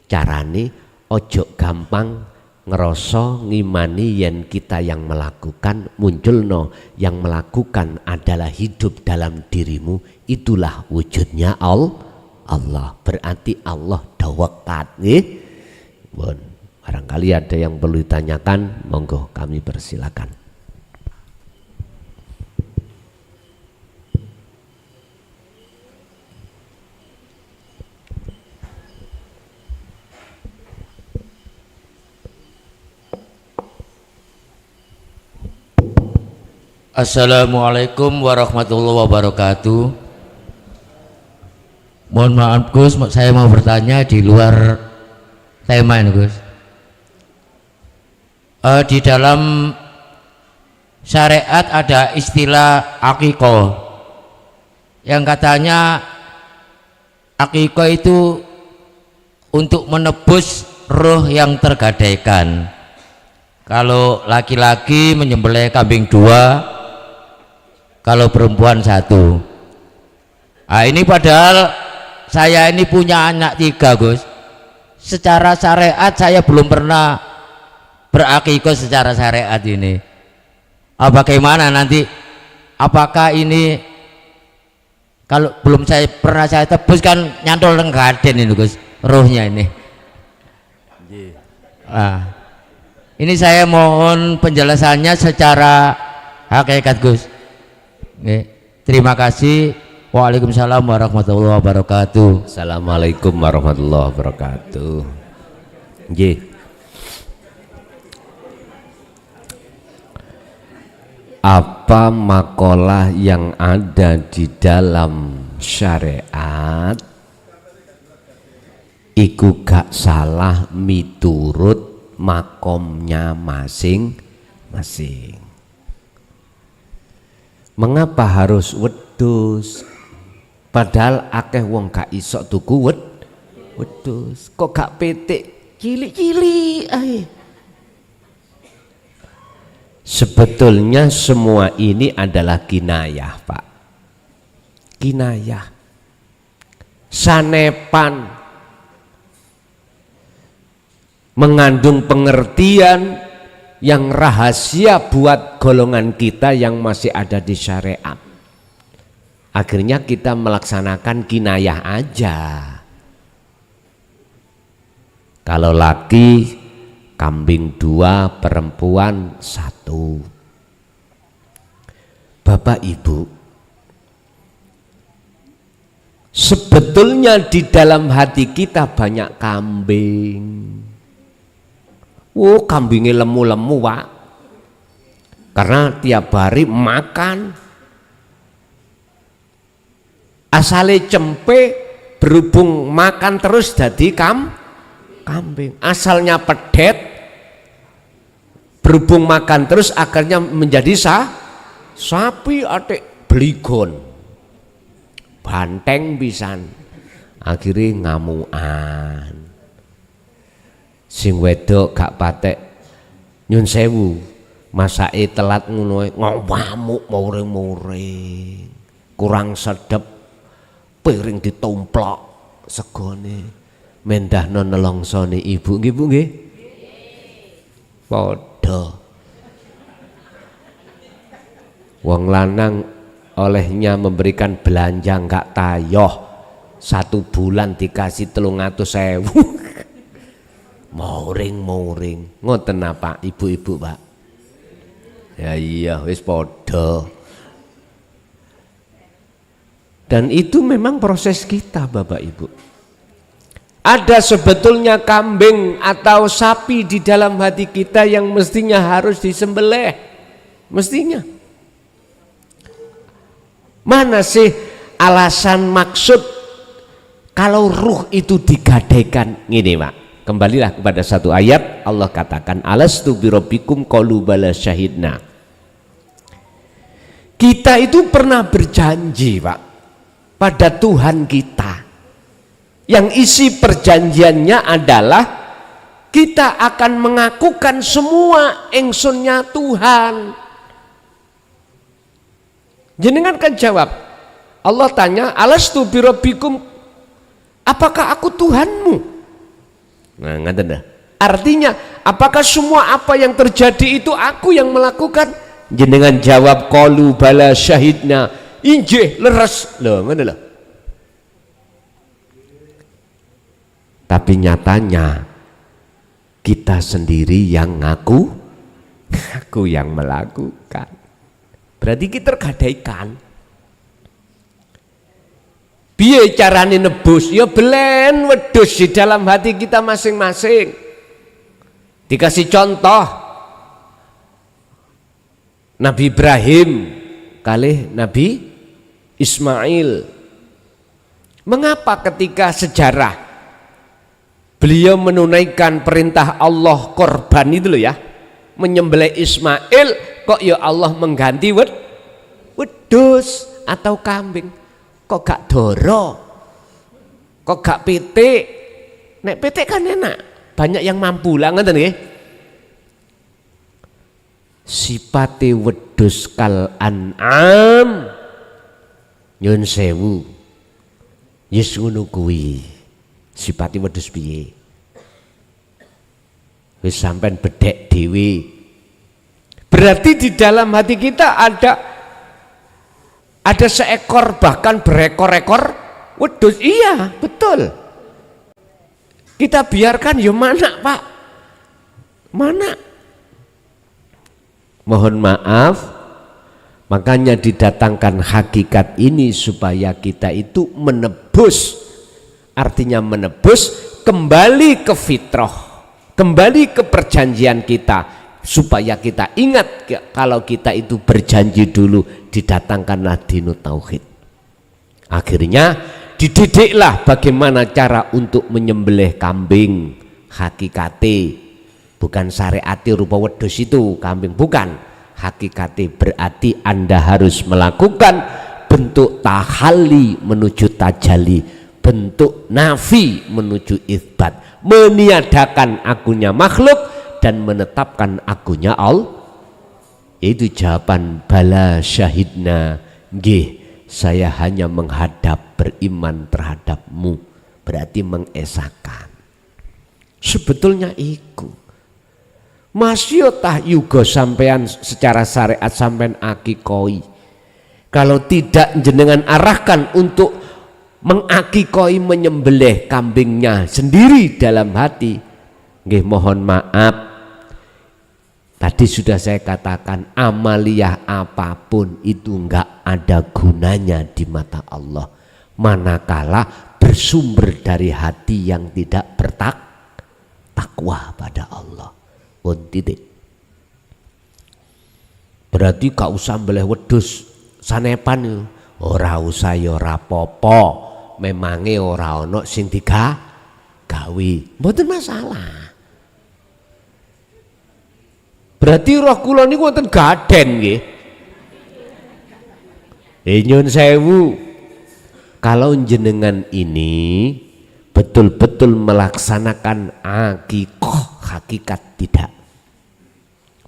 carane ojo gampang ngerasa ngimani yen kita yang melakukan, munculno yang melakukan adalah hidup dalam dirimu, itulah wujudnya Allah. Berarti Allah dawakat nggih. Bon, barangkali ada yang perlu ditanyakan, monggo kami persilakan. Assalamualaikum warahmatullahi wabarakatuh. Mohon maaf Gus, saya mau bertanya di luar tema ini Gus. Di dalam syariat ada istilah akikoh yang katanya akikoh itu untuk menebus roh yang tergadaikan. Kalau laki-laki menyembelih kambing 2, kalau perempuan 1. Nah, ini padahal saya ini punya anak 3 Gus. Secara syariat saya belum pernah berakikah secara syariat ini. Bagaimana nanti? Apakah ini kalau belum pernah saya tebus kan nyantol gaden ini Gus, rohnya ini. Ini saya mohon penjelasannya secara hakikat Gus. Terima kasih. Waalaikumsalam warahmatullahi wabarakatuh. Assalamualaikum warahmatullahi wabarakatuh. Nggih. Apa makalah yang ada di dalam syariat iku gak salah miturut makomnya masing-masing. Mengapa harus wedhus? Padahal akeh wong gak iso tuku wedhus. Kok gak petik cilik-cilik ae. Sebetulnya semua ini adalah kinayah, Pak. Kinayah. Sanepan mengandung pengertian yang rahasia buat golongan kita yang masih ada di syariat. Akhirnya kita melaksanakan kinayah aja. Kalau laki kambing 2, perempuan 1. Bapak Ibu, sebetulnya di dalam hati kita banyak kambing. Kambingnya lemu-lemu Pak, karena tiap hari makan. Asale cempe berhubung makan terus jadi kambing. Asalnya pedet berhubung makan terus akhirnya menjadi sapi atik beligon, banteng pisan, akhirnya ngamuan. Sing wedok gak patek nyun sewu, masake telat ngono ngamuk muring-muring, kurang sedep, piring ditomplok segone, mendahno nelongsone ibu nggih Bu nggih. Padha. Wong lanang olehnya memberikan belanja enggak tayoh, 1 bulan dikasih 300.000. Muring-muring. Ngoten apa ibu-ibu Pak? Ya iya wis padha. Dan itu memang proses kita Bapak Ibu. Ada sebetulnya kambing atau sapi di dalam hati kita yang mestinya harus disembelih. Mestinya. Mana sih alasan maksud kalau ruh itu digadaikan? Gini Pak, kembalilah kepada satu ayat. Allah katakan alastu birabbikum qalu bala syahidna. Kita itu pernah berjanji Pak pada Tuhan kita, yang isi perjanjiannya adalah kita akan mengakukan semua ingsunnya Tuhan. Jenengan kan jawab, Allah tanya alastu birabbikum, apakah aku Tuhanmu? Nah ngaten dah, Artinya, apakah semua apa yang terjadi itu aku yang melakukan? Jenengan jawab qalu bala syahidna. Injih leres. Loh, ngono lho. Tapi nyatanya kita sendiri yang ngaku yang melakukan. Berarti kita tergadaikan. Piye carane nebus? Ya belen wedhus di dalam hati kita masing-masing. Dikasih contoh Nabi Ibrahim kalih Nabi Ismail. Mengapa ketika sejarah beliau menunaikan perintah Allah korban itu loh ya, menyembelih Ismail, kok ya Allah mengganti wedhus atau kambing? Kok gak doro? Kok gak pitik? Nek pitik kan enak, banyak yang mampu lah, ngoten nggih. Sipate wedhus kal an'am nyun sewu. Yes ngono kuwi. Sipate wedhus piye? Wis sampean bedhek dhewe. Berarti di dalam hati kita ada seekor bahkan berekor-ekor wedhus. Iya, betul. Kita biarkan ya mana, Pak? Mana? Mohon maaf, makanya didatangkan hakikat ini supaya kita itu menebus. Artinya menebus, kembali ke fitrah, kembali ke perjanjian kita, supaya kita ingat kalau kita itu berjanji dulu didatangkanlah dinut tauhid. Akhirnya dididiklah bagaimana cara untuk menyembelih kambing. Hakikate bukan syariati rupa wedhus itu kambing, bukan. Hakikate berarti Anda harus melakukan bentuk tahalli menuju tajalli, bentuk nafi menuju itsbat, meniadakan akunya makhluk dan menetapkan akunya Allah. Itu jawaban bala syahidna. Nggih, saya hanya menghadap beriman terhadapmu, berarti mengesakan. Sebetulnya iku masih tah yugo sampean secara syariat sampean akikoi. Kalau tidak jenengan arahkan untuk mengakikoi, menyembelih kambingnya sendiri dalam hati, nggih mohon maaf, tadi sudah saya katakan amaliyah apapun itu enggak ada gunanya di mata Allah manakala bersumber dari hati yang tidak bertakwa pada Allah. Titik. Berarti gak usah mbelih wedhus sanepan, ora usah ya ora apa-apa, memange ora ana sing digawe, mboten masalah. Berarti roh kula niku wonten gaden nggih. Nyun sewu, kalau jenengan ini betul-betul melaksanakan akikah hakikat tidak,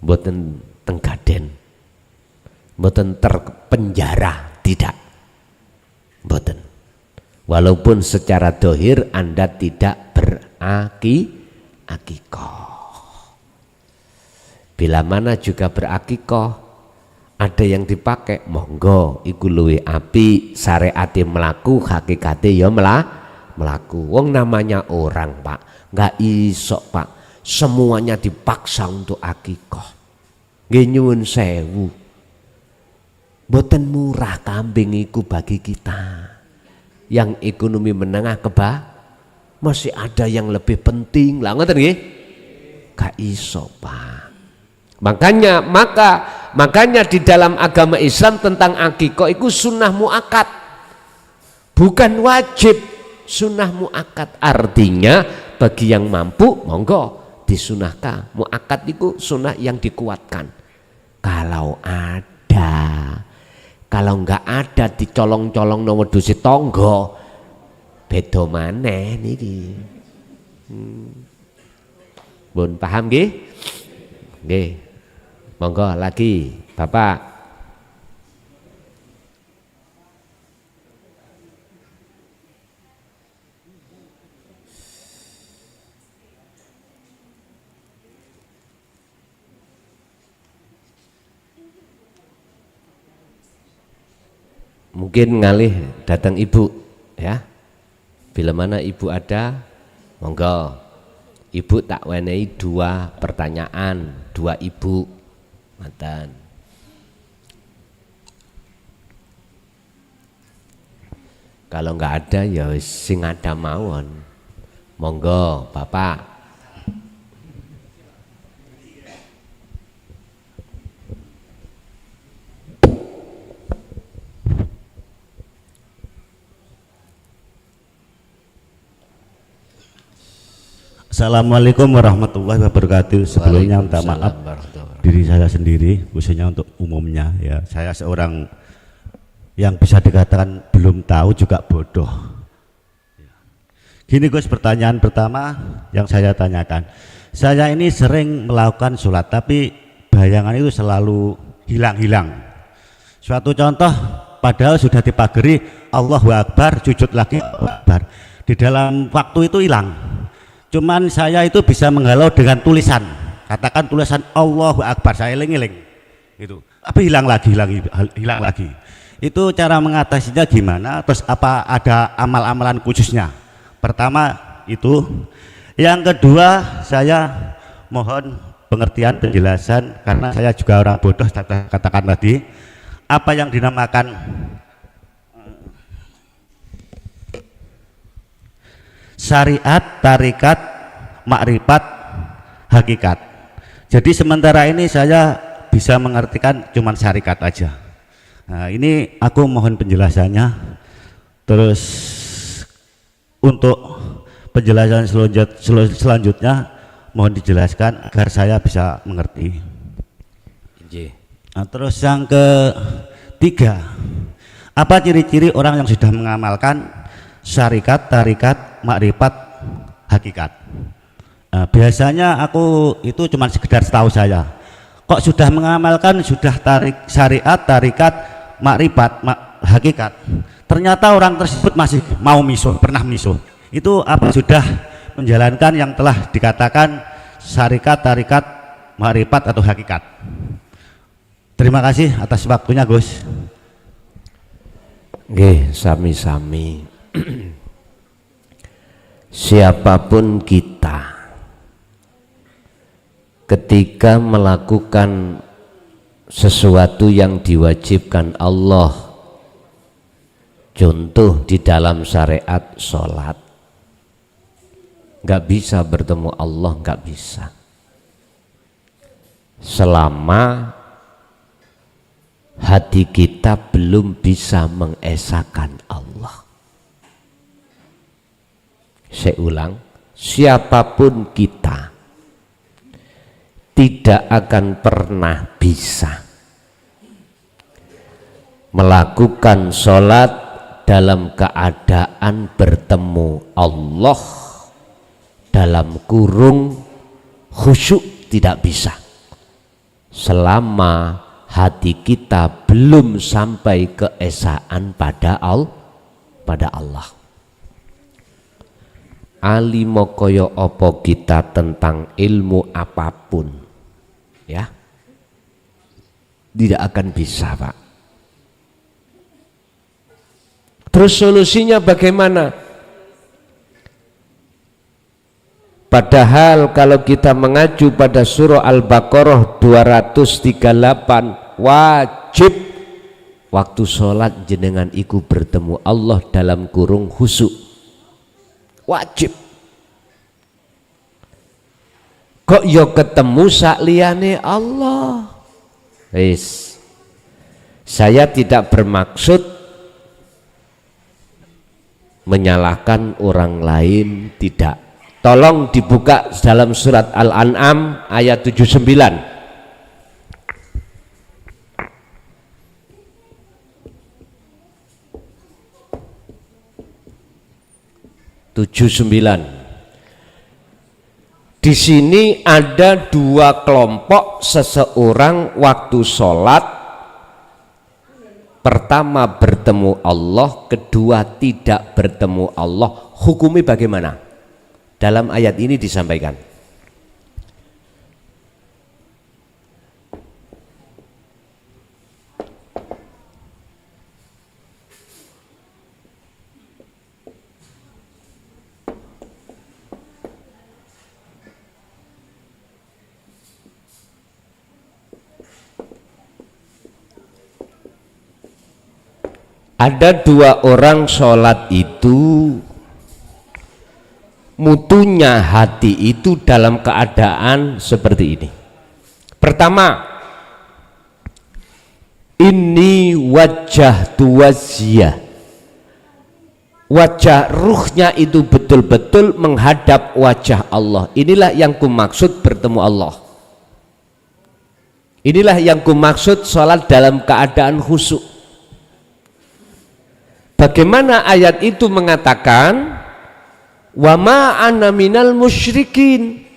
mboten teng gaden, mboten terpenjara, tidak, mboten. Walaupun secara dohir Anda tidak berakikah. Bila mana juga berakikah, ada yang dipakai, monggo iku luwih apik, syariate mlaku, hakikate ya mlaku. Wong namanya orang, Pak, nggak iso, Pak, semuanya dipaksa untuk akikah. Nggih nyuwun sewu, mboten murah kambing iku bagi kita yang ekonomi menengah masih ada yang lebih penting lah, ngoten nggih. Gak iso, Pak. Makanya di dalam agama Islam tentang akikah itu sunnah muakkad, bukan wajib, sunnah muakkad. Artinya bagi yang mampu monggo disunahkan. Muakkad itu sunnah yang dikuatkan. Kalau ada, kalau enggak ada dicolong-colong no wedhus tangga, beda maneh niki. Pun paham nggih? Nggih. Monggo lagi, Bapak. mungkin ngalih datang ibu ya. Bila mana ibu ada, monggo. Ibu tak wenehi 2 pertanyaan, 2 ibu. Mantan. Kalau nggak ada ya sing ada mawon. Monggo, Bapak. Assalamualaikum warahmatullahi wabarakatuh. Sebelumnya minta maaf diri saya sendiri, khususnya untuk umumnya ya. Saya seorang yang bisa dikatakan belum tahu juga bodoh. Gini Gus, pertanyaan pertama yang saya tanyakan. Saya ini sering melakukan sholat tapi bayangan itu selalu hilang-hilang. Suatu contoh, padahal sudah dipagari Allahu Akbar, sujud lagi Allahu Akbar. Di dalam waktu itu hilang. Cuman saya itu bisa menghalau dengan tulisan, katakan tulisan Allahu Akbar, saya eling-eling gitu, tapi hilang lagi. Itu cara mengatasinya gimana? Terus apa ada amal-amalan khususnya? Pertama itu. Yang kedua, saya mohon pengertian penjelasan karena saya juga orang bodoh, saya katakan tadi, apa yang dinamakan syariat, tarikat, makrifat, hakikat. Jadi sementara ini saya bisa mengartikan cuman syarikat aja. Nah, ini aku mohon penjelasannya. Terus untuk penjelasan selanjutnya mohon dijelaskan agar saya bisa mengerti. Nah, terus yang ketiga, apa ciri-ciri orang yang sudah mengamalkan syarikat, tarikat, makrifat, hakikat? Nah, biasanya aku itu cuma sekedar tahu saya. Kok sudah mengamalkan, sudah syariat, tarikat, makrifat, hakikat, ternyata orang tersebut masih mau misuh, pernah misuh. Itu apa sudah menjalankan yang telah dikatakan syarikat, tarikat, makrifat atau hakikat? Terima kasih atas waktunya Gus. Nggih, sami-sami. Siapapun kita ketika melakukan sesuatu yang diwajibkan Allah, contoh di dalam syariat sholat, nggak bisa bertemu Allah, nggak bisa selama hati kita belum bisa mengesahkan Allah. Saya ulang, siapapun kita tidak akan pernah bisa melakukan sholat dalam keadaan bertemu Allah dalam kurung khusyuk, tidak bisa selama hati kita belum sampai keesaan pada Allah. Alimo koyo opo kita tentang ilmu apapun, ya, tidak akan bisa, Pak. Terus solusinya bagaimana? Padahal kalau kita mengacu pada surah Al-Baqarah 238, wajib waktu sholat jenengan iku bertemu Allah dalam kurung khusyuk. Wajib. Kok yo ketemu sakliyane Allah? Wis. Saya tidak bermaksud menyalahkan orang lain, tidak. Tolong dibuka dalam surat Al-An'am ayat 79. 79. Di sini ada dua kelompok seseorang waktu sholat. Pertama bertemu Allah, kedua tidak bertemu Allah. Hukumnya bagaimana? Dalam ayat ini disampaikan. Ada dua orang sholat itu mutunya hati itu dalam keadaan seperti ini. Pertama, ini wajah tuwaziyah, wajah ruhnya itu betul-betul menghadap wajah Allah. Inilah yang kumaksud bertemu Allah. Inilah yang kumaksud sholat dalam keadaan khusyuk. Bagaimana ayat itu mengatakan wa ma ana minal musyrikin.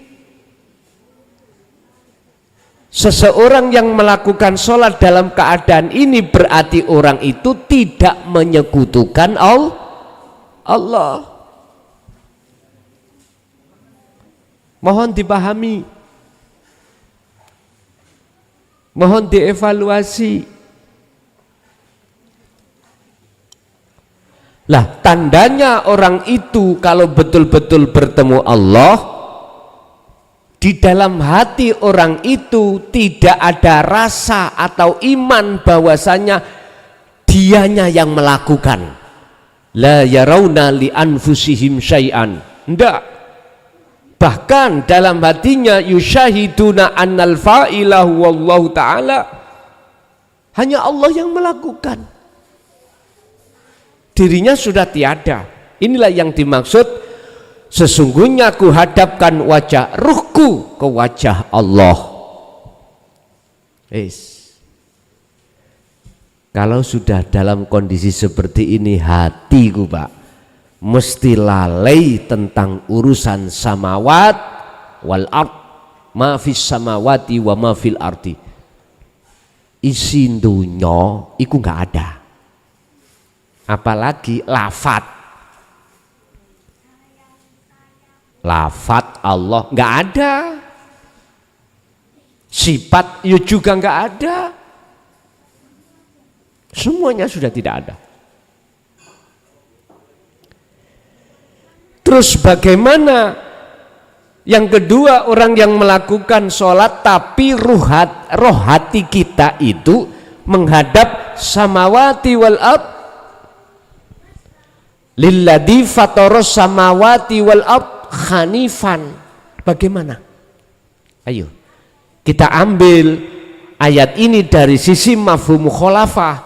Seseorang yang melakukan sholat dalam keadaan ini berarti orang itu tidak menyekutukan Allah. Mohon dipahami, mohon dievaluasi. Lah tandanya orang itu kalau betul-betul bertemu Allah, di dalam hati orang itu tidak ada rasa atau iman bahwasanya dianya yang melakukan. La yarawna li anfusihim syai'an. Enggak. Bahkan dalam hatinya yusyahiduna annal fa'ilahu wallahu ta'ala. Hanya Allah yang melakukan. Dirinya sudah tiada. Inilah yang dimaksud sesungguhnya ku hadapkan wajah ruhku ke wajah Allah. Kalau sudah dalam kondisi seperti ini hatiku Pak mesti lalai tentang urusan samawat wal ard, ma fis samawati wa ma fil ardi. Isi dunya iku enggak ada. Apalagi lafat Allah nggak ada, sifat ya juga nggak ada, semuanya sudah tidak ada. Terus bagaimana yang kedua, orang yang melakukan sholat tapi roh hati kita itu menghadap samawati wal ard, lilladzi fataras samawati wal ard hanifan. Bagaimana? Ayo kita ambil ayat ini dari sisi mafhum mukhalafah.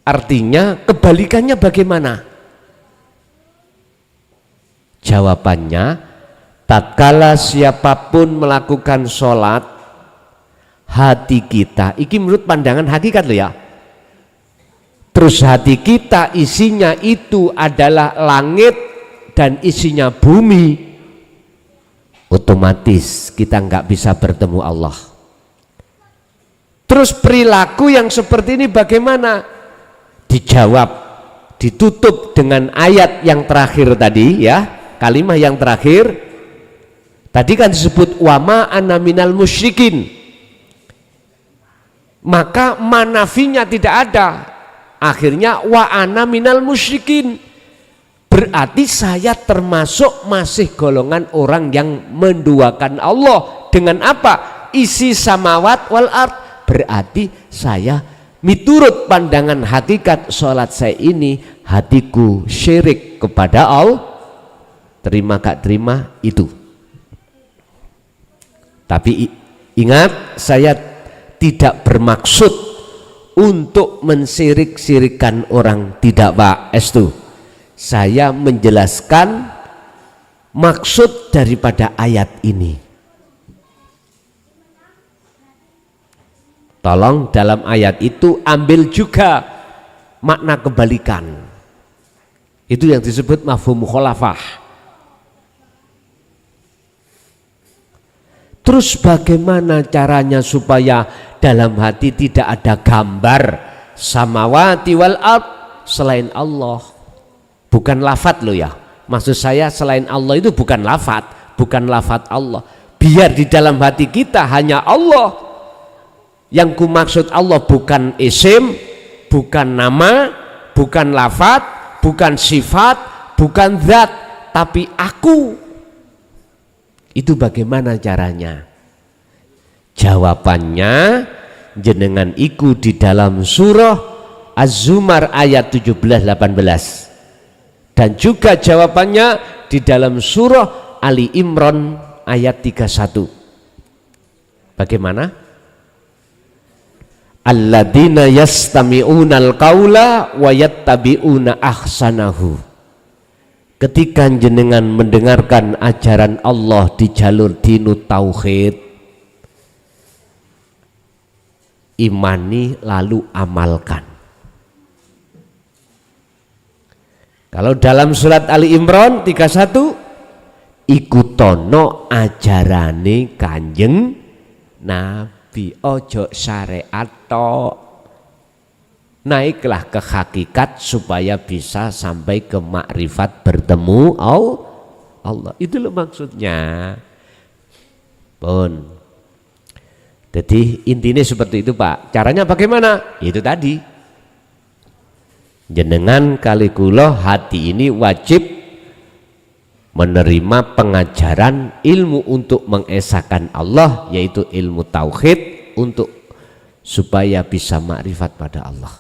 Artinya kebalikannya bagaimana? Jawabannya, tatkala siapapun melakukan sholat, hati kita, iki menurut pandangan hakikat loh ya, terus hati kita isinya itu adalah langit dan isinya bumi, otomatis kita nggak bisa bertemu Allah. Terus perilaku yang seperti ini bagaimana? Dijawab, ditutup dengan ayat yang terakhir tadi ya, kalimat yang terakhir tadi kan disebut wama ana minal musyrikin, maka manafinya tidak ada. Akhirnya wa ana minal musyrikin, berarti saya termasuk masih golongan orang yang menduakan Allah. Dengan apa? Isi samawat wal ard. Berarti saya miturut pandangan hakikat sholat saya ini, hatiku syirik kepada Allah. Terima gak terima itu. Tapi ingat, saya tidak bermaksud untuk mensirik-sirikan orang, tidak Pak Estu. Saya menjelaskan maksud daripada ayat ini. Tolong dalam ayat itu ambil juga makna kebalikan. Itu yang disebut mafhum mukhalafah. Terus bagaimana caranya supaya dalam hati tidak ada gambar samawati wal ard selain Allah? Bukan lafat loh ya. Maksud saya selain Allah itu bukan lafat, bukan lafat Allah. Biar di dalam hati kita hanya Allah. Yang ku maksud Allah bukan isim, bukan nama, bukan lafat, bukan sifat, bukan zat, tapi aku. Itu bagaimana caranya? Jawabannya jenengan iku di dalam surah Az-Zumar ayat 17-18, dan juga jawabannya di dalam surah Ali Imran ayat 31. Bagaimana? Alladzina yastami'unal qaula wa yattabi'una ahsanahu. Ketika jenengan mendengarkan ajaran Allah di jalur dinut tauhid, imani lalu amalkan. Kalau dalam surat Ali Imran 31, ikutono ajarane Kanjeng Nabi, ojo syariat tok, naiklah ke hakikat supaya bisa sampai ke makrifat bertemu Allah. Itu loh maksudnya. Pun. Jadi intinya seperti itu Pak. Caranya bagaimana? Itu tadi. Jenengan kali kula hati ini wajib menerima pengajaran ilmu untuk mengesahkan Allah, yaitu ilmu tauhid, untuk supaya bisa makrifat pada Allah.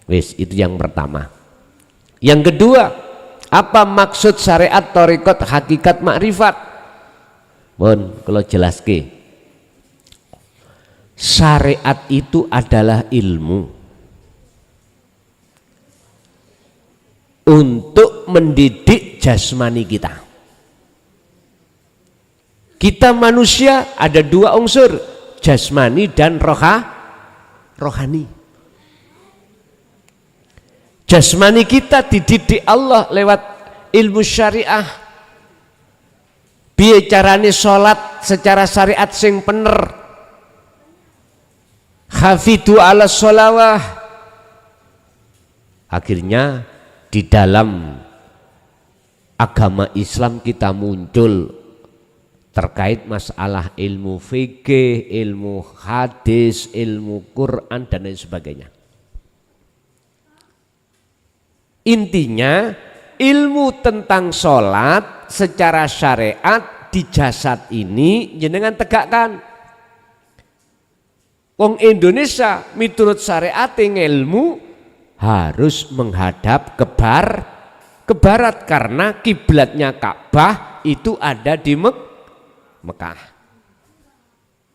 Wis, itu yang pertama. Yang kedua, apa maksud syariat thariqat hakikat makrifat? Mohon kalau jelaske. Syariat itu adalah ilmu untuk mendidik jasmani kita. Kita manusia ada dua unsur, jasmani dan rohani. Jasmani kita dididik Allah lewat ilmu syariah. Piye carane salat secara syariat sing bener. Hafidu ala sholawah. Akhirnya di dalam agama Islam kita muncul terkait masalah ilmu fikih, ilmu hadis, ilmu Quran dan lain sebagainya. Intinya ilmu tentang sholat secara syariat di jasad ini jenengan tegakkan. Wong Indonesia miturut syariat ilmu harus menghadap ke barat karena kiblatnya Ka'bah itu ada di Mekah.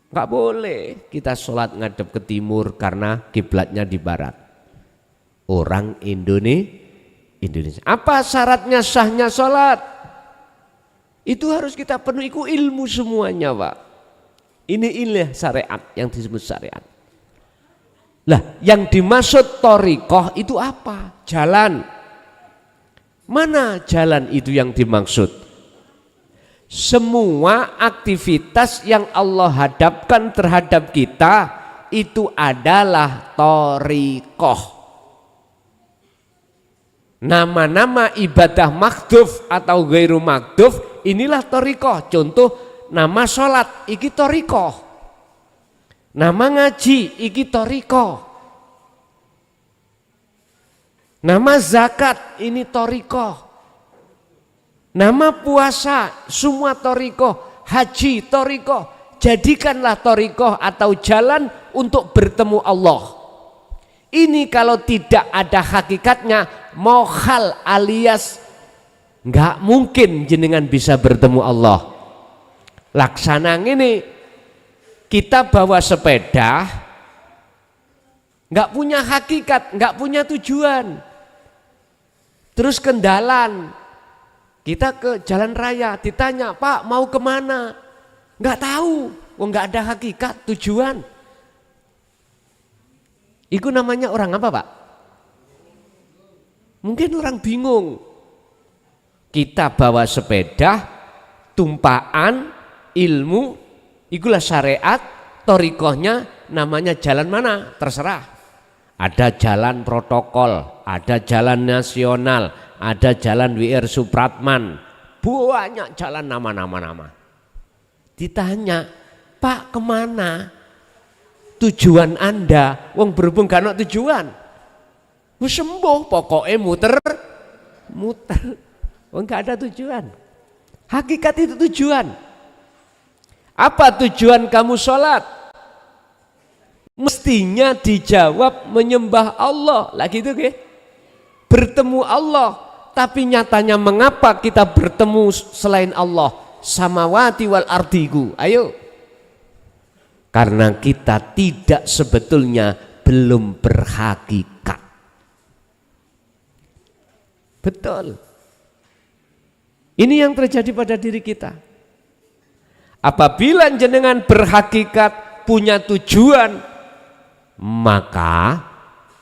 Enggak boleh kita sholat ngadep ke timur karena kiblatnya di barat. Orang Indonesia. Apa syaratnya sahnya sholat? Itu harus kita penuhi ilmu semuanya Pak. Ini syariat yang disebut syariat. Lah, yang dimaksud thariqah itu apa? Jalan. Mana jalan itu yang dimaksud? Semua aktivitas yang Allah hadapkan terhadap kita itu adalah thariqah. Nama-nama ibadah makduf atau ghairu makduf inilah thariqah. Contoh nama sholat iki thariqah. Nama ngaji iki thariqah. Nama zakat ini thariqah. Nama puasa semua thariqah, haji thariqah. Jadikanlah thariqah atau jalan untuk bertemu Allah. Ini kalau tidak ada hakikatnya mohal alias enggak mungkin jenengan bisa bertemu Allah. Laksana ini kita bawa sepeda, nggak punya hakikat, nggak punya tujuan. Terus kendalan, kita ke jalan raya, ditanya, Pak mau kemana? Nggak tahu, nggak ada hakikat, tujuan. Itu namanya orang apa Pak? Mungkin orang bingung. Kita bawa sepeda, tumpaan, ilmu, itulah syariat, thariqahnya namanya jalan mana? Terserah. Ada jalan protokol, ada jalan nasional, ada jalan WR Supratman, banyak jalan nama-nama. Ditanya, Pak kemana? Tujuan Anda? Wong berhubung gak ada tujuan. Wis sembuh, pokoknya muter. Wong gak ada tujuan. Hakikat itu tujuan. Apa tujuan kamu sholat? Mestinya dijawab menyembah Allah. Lah gitu ke? Bertemu Allah. Tapi nyatanya mengapa kita bertemu selain Allah? Samawati wal ardiku. Ayo. Karena kita tidak sebetulnya belum berhakikat. Betul. Ini yang terjadi pada diri kita. Apabila jenengan berhakikat, punya tujuan, maka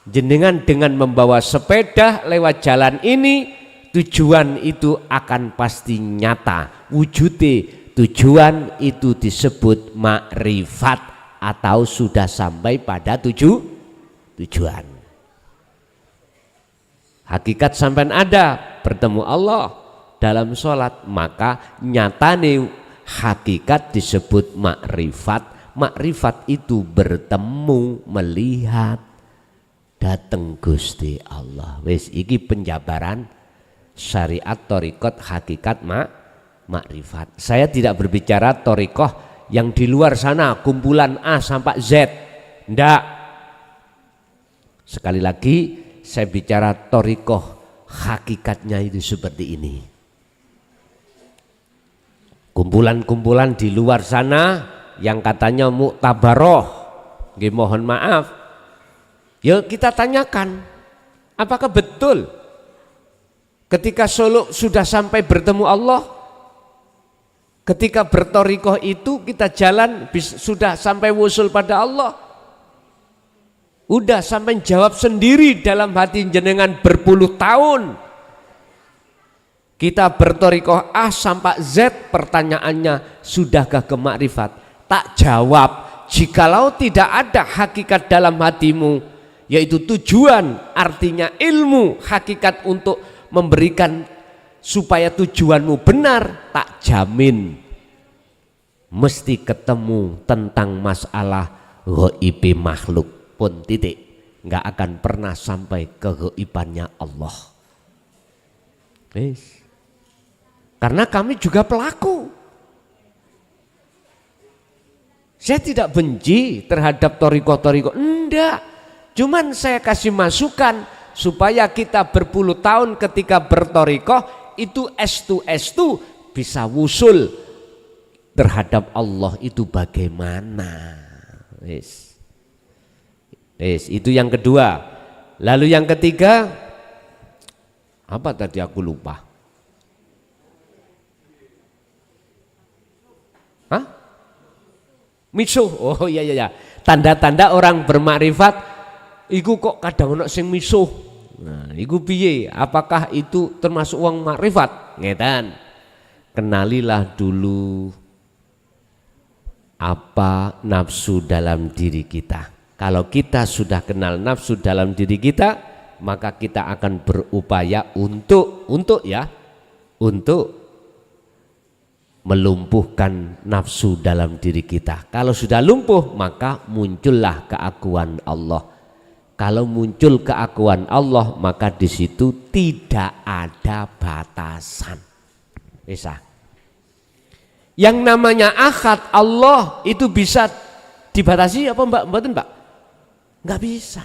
jenengan dengan membawa sepeda lewat jalan ini, tujuan itu akan pasti nyata. Wujudnya tujuan itu disebut makrifat atau sudah sampai pada tujuan. Hakikat sampai ada, bertemu Allah dalam sholat, maka nyatane hakikat disebut makrifat. Makrifat itu bertemu, melihat, dateng Gusti Allah. Wis iki penjabaran syariat thariqat hakikat makrifat. Saya tidak berbicara thariqah yang di luar sana kumpulan A sampai Z. Ndak. Sekali lagi saya bicara thariqah hakikatnya itu seperti ini. Kumpulan-kumpulan di luar sana yang katanya muktabaroh, nggih mohon maaf. Ya kita tanyakan, apakah betul ketika suluk sudah sampai bertemu Allah? Ketika berthariqah itu kita jalan sudah sampai wusul pada Allah? Udah sampai jawab sendiri dalam hati jenengan berpuluh tahun. Kita berthariqah A sampai Z, pertanyaannya sudahkah ke makrifat? Tak jawab. Jikalau tidak ada hakikat dalam hatimu, yaitu tujuan, artinya ilmu, hakikat untuk memberikan supaya tujuanmu benar, tak jamin mesti ketemu tentang masalah ghaibi makhluk pun titik, nggak akan pernah sampai ke ghaibannya Allah. Yes. Karena kami juga pelaku. Saya tidak benci terhadap thariqah-thariqah, enggak. Cuman saya kasih masukan supaya kita berpuluh tahun ketika berthariqah itu estu bisa wusul terhadap Allah itu bagaimana. Yes. Yes, itu yang kedua. Lalu yang ketiga, apa tadi aku lupa? Hah? Misuh. Oh iya. Tanda-tanda orang bermakrifat iku kok kadang ono sing misuh. Nah, iku piye? Apakah itu termasuk wong makrifat? Ngetan. Kenalilah dulu apa nafsu dalam diri kita. Kalau kita sudah kenal nafsu dalam diri kita, maka kita akan berupaya untuk melumpuhkan nafsu dalam diri kita. Kalau sudah lumpuh, maka muncullah keakuan Allah. Kalau muncul keakuan Allah, maka di situ tidak ada batasan. Bisa. Yang namanya ahad Allah itu bisa dibatasi apa Mbak? Mboten Mbak? Enggak bisa.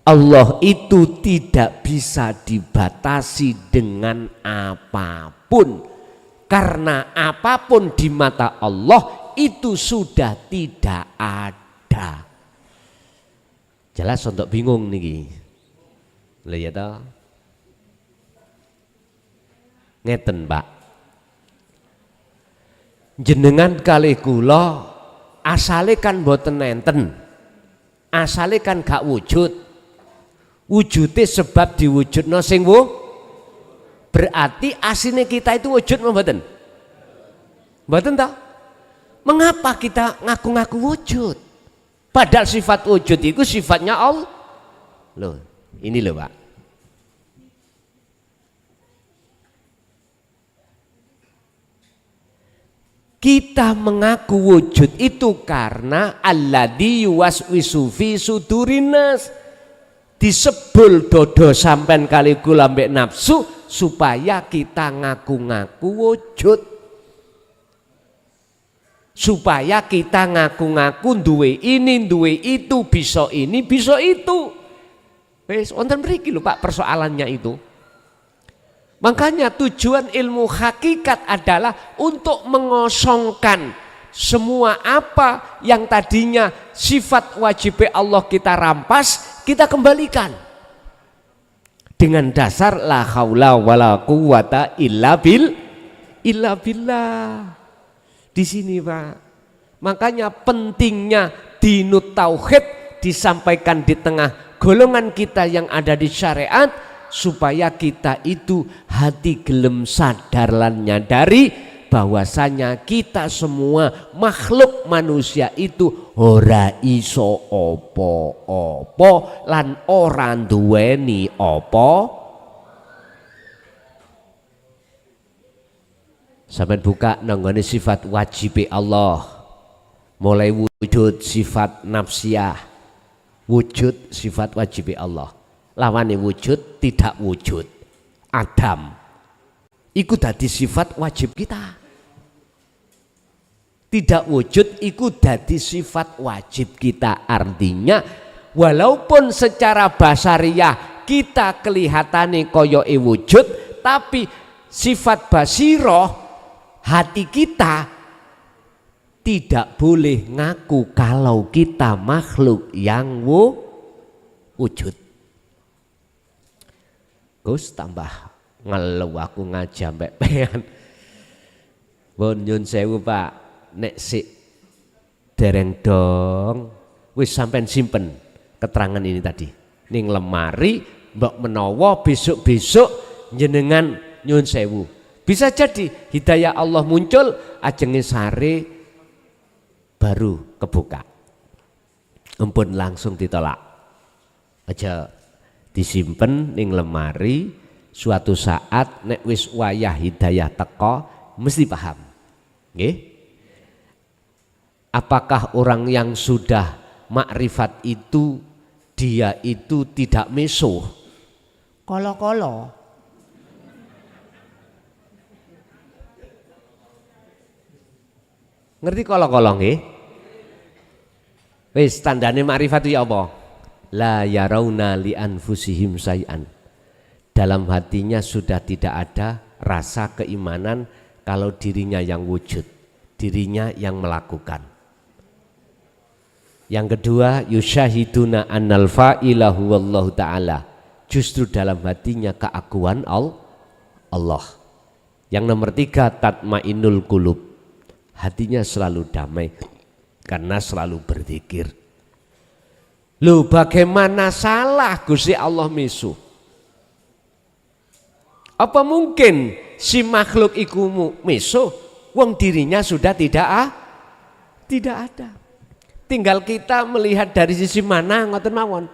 Allah itu tidak bisa dibatasi dengan apapun, karena apapun di mata Allah itu sudah tidak ada. Jelas untuk bingung niki. Lha ya ta. Ngeten, Pak. Jenengan kalih kula asale kan mboten nenten. Asale kan gak wujud. Wujudnya sebab diwujudno sing berarti asine kita itu wujud mboten? Mboten toh? Mengapa kita ngaku-ngaku wujud? Padahal sifat wujud itu sifatnya Allah. Loh, ini loh Pak. Kita mengaku wujud itu karena alladzi yuwaswisu fi sudurinas. Disebul dodo sampean kali kula mbek nafsu supaya kita ngaku-ngaku wujud. supaya kita ngaku-ngaku duwe ini, duwe itu, bisa ini, bisa itu. Wis wonten mriki lho Pak persoalannya itu. Makanya tujuan ilmu hakikat adalah untuk mengosongkan semua apa yang tadinya sifat wajib Allah kita rampas, kita kembalikan. Dengan dasar la haula wala quwata illa billah. Di sini Pak. Makanya pentingnya dinut tauhid disampaikan di tengah golongan kita yang ada di syariat, supaya kita itu hati gelem sadar lan nyadari bahwasanya kita semua makhluk manusia itu ora iso opo-opo lan ora duweni opo. Sampai buka nanggone sifat wajib Allah, mulai wujud sifat nafsiyah, wujud sifat wajib Allah, lawane wujud tidak wujud Adam, iku dadi sifat wajib kita. Tidak wujud iku dadi sifat wajib kita. Artinya walaupun secara basariah kita kelihatannya koyoke wujud, tapi sifat basiroh hati kita tidak boleh ngaku kalau kita makhluk yang wujud. Gus tambah ngeluh aku ngajam mbek pengen. Pun nyun sewu Pak, nek sik dereng dong wis sampean simpen keterangan ini tadi ning lemari, mbok menawa besok-besok jenengan nyun sewu. Bisa jadi hidayah Allah muncul ajenge sare baru kebuka. Ampun langsung ditolak. Aja disimpen ning lemari, suatu saat nek wis wayah hidayah teko mesti paham. Nggih? Apakah orang yang sudah makrifat itu dia itu tidak meso? Kolo-kolo. Ngerti kolo-kolo nggih? Wis tandane makrifat ya apa? La yarauna li anfusihim say'an. Dalam hatinya sudah tidak ada rasa keimanan kalau dirinya yang wujud, dirinya yang melakukan. Yang kedua, yusyahiduna annal fa'ilahu wallahu ta'ala. Justru dalam hatinya keakuan Allah. Yang nomor tiga, tatmainul qulub. Hatinya selalu damai karena selalu berzikir. Loh bagaimana salah Gusti Allah misu? Apa mungkin si makhluk iku misu wong dirinya sudah tidak ada. Tinggal kita melihat dari sisi mana ngoten mawon.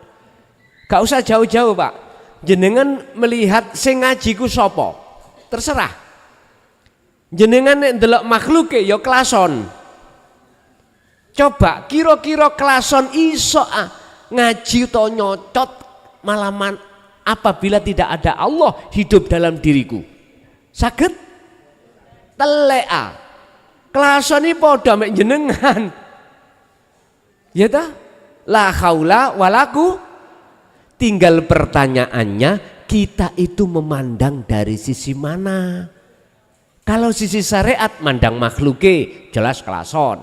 Gak usah jauh-jauh Pak. Jenengan melihat sing ngaji ku sapa? Terserah. Jenengan nek ndelok makhluke ya klason. Coba kira-kira klason iso ngaji to nyocot malaman apabila tidak ada Allah hidup dalam diriku. Saged telek klason iki padha mek jenengan. Ya ta? La haula walaku. Tinggal pertanyaannya kita itu memandang dari sisi mana? Kalau sisi syariat mandang makhluke jelas klason.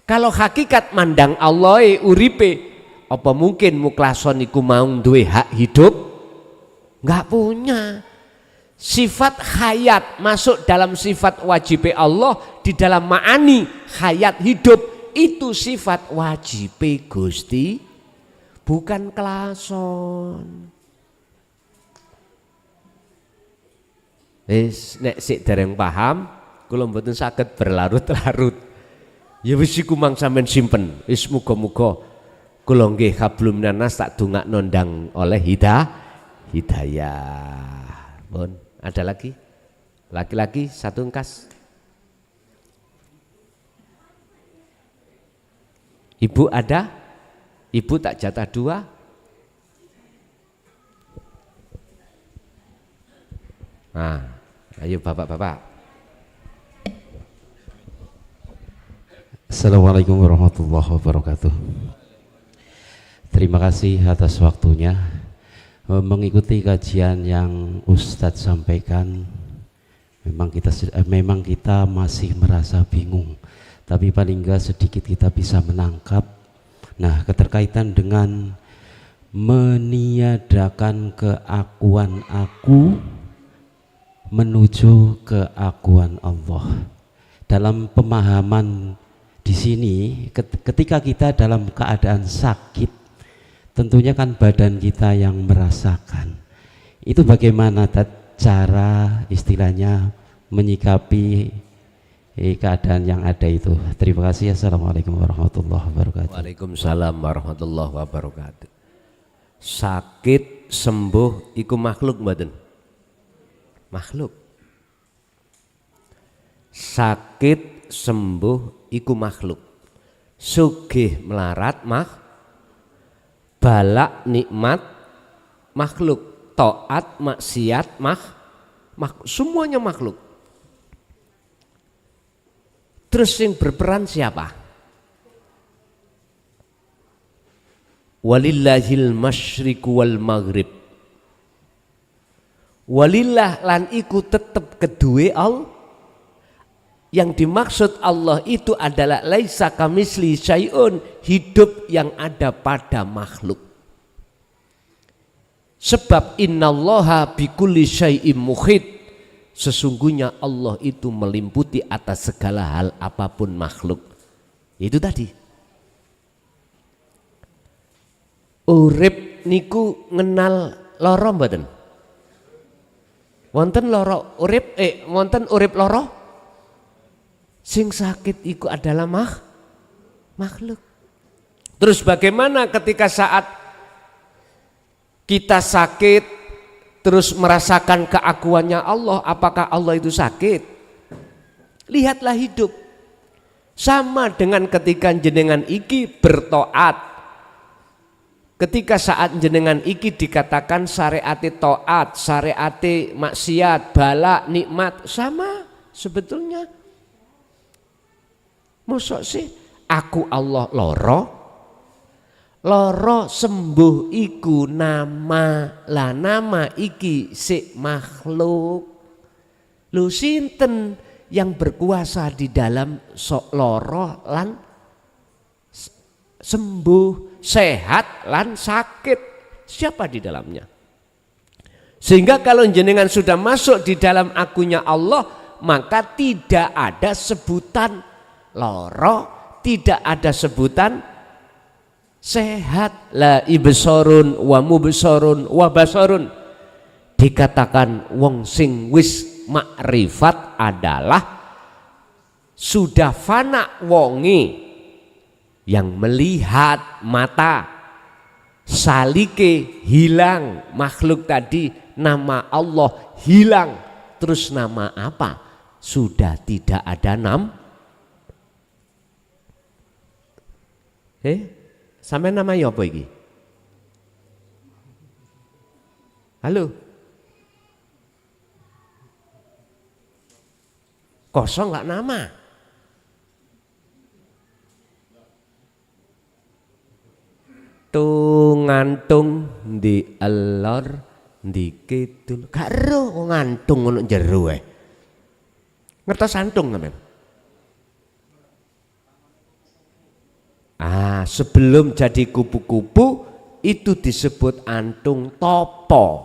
Kalau hakikat mandang Allah uripe, apa mungkin muklason iku mau duwe hak hidup? Enggak punya. Sifat hayat masuk dalam sifat wajib Allah di dalam ma'ani hayat hidup itu sifat wajib Gusti, bukan klason. Wis nek sik dereng paham, kula mboten saged berlarut-larut. Ya wis iku mang sampean simpen. Wis muga-muga kula nggih hablum minas tak dongakno ndang oleh hidayah. Pun ada lagi? Laki-laki satu engkas. Ibu ada? Ibu tak jatah dua? Nah, ayo bapak-bapak. Assalamualaikum warahmatullahi wabarakatuh. Terima kasih atas waktunya mengikuti kajian yang Ustadz sampaikan. Memang kita masih merasa bingung, tapi paling enggak sedikit kita bisa menangkap. Nah, keterkaitan dengan meniadakan keakuan aku menuju keakuan Allah. Dalam pemahaman di sini, ketika kita dalam keadaan sakit, tentunya kan badan kita yang merasakan. Itu bagaimana cara istilahnya menyikapi keadaan yang ada itu. Terima kasih. Assalamualaikum warahmatullahi wabarakatuh. Waalaikumsalam warahmatullahi wabarakatuh. Sakit sembuh iku makhluk mboten? Makhluk. Sakit sembuh iku makhluk. Sugih melarat balak nikmat makhluk, taat maksiat semuanya makhluk. Terus yang berperan siapa? Walillahil masyriqu wal maghrib. Walillah lan iku tetep kedue Allah. Yang dimaksud Allah itu adalah laisa kamisli syai'un, hidup yang ada pada makhluk. Sebab innallaha bikulli syai'im muhit, sesungguhnya Allah itu meliputi atas segala hal apapun makhluk. Itu tadi. Urip niku ngenal lara mboten? Wonten lara urip wonten urip lara? Sing sakit itu adalah makhluk. Terus bagaimana ketika saat kita sakit terus merasakan keakuannya Allah, apakah Allah itu sakit? Lihatlah hidup. Sama dengan ketika jenengan iki bertoat. Ketika saat jenengan iki dikatakan syariati toat, syariati maksiat, balak, nikmat, sama sebetulnya. Mosok sih aku Allah loro sembuh iku nama iki si makhluk. Lu sinten yang berkuasa di dalam sok loro lan sembuh, sehat lan sakit? Siapa di dalamnya? Sehingga kalau jenengan sudah masuk di dalam akunya Allah, maka tidak ada sebutan loro, tidak ada sebutan sehat. La ibsorun wa mubsorun wa basarun. Dikatakan wong sing wis makrifat adalah sudah fana wongi yang melihat mata, salike hilang makhluk tadi, nama Allah hilang, terus nama apa? Sudah tidak ada sampai nama apa iki? Halo? Kosong gak nama? Ngantung di alor di kidul. Karo ngantung ngono jero ae. Ngertos antung sampean? Sebelum jadi kupu-kupu itu disebut antung topo.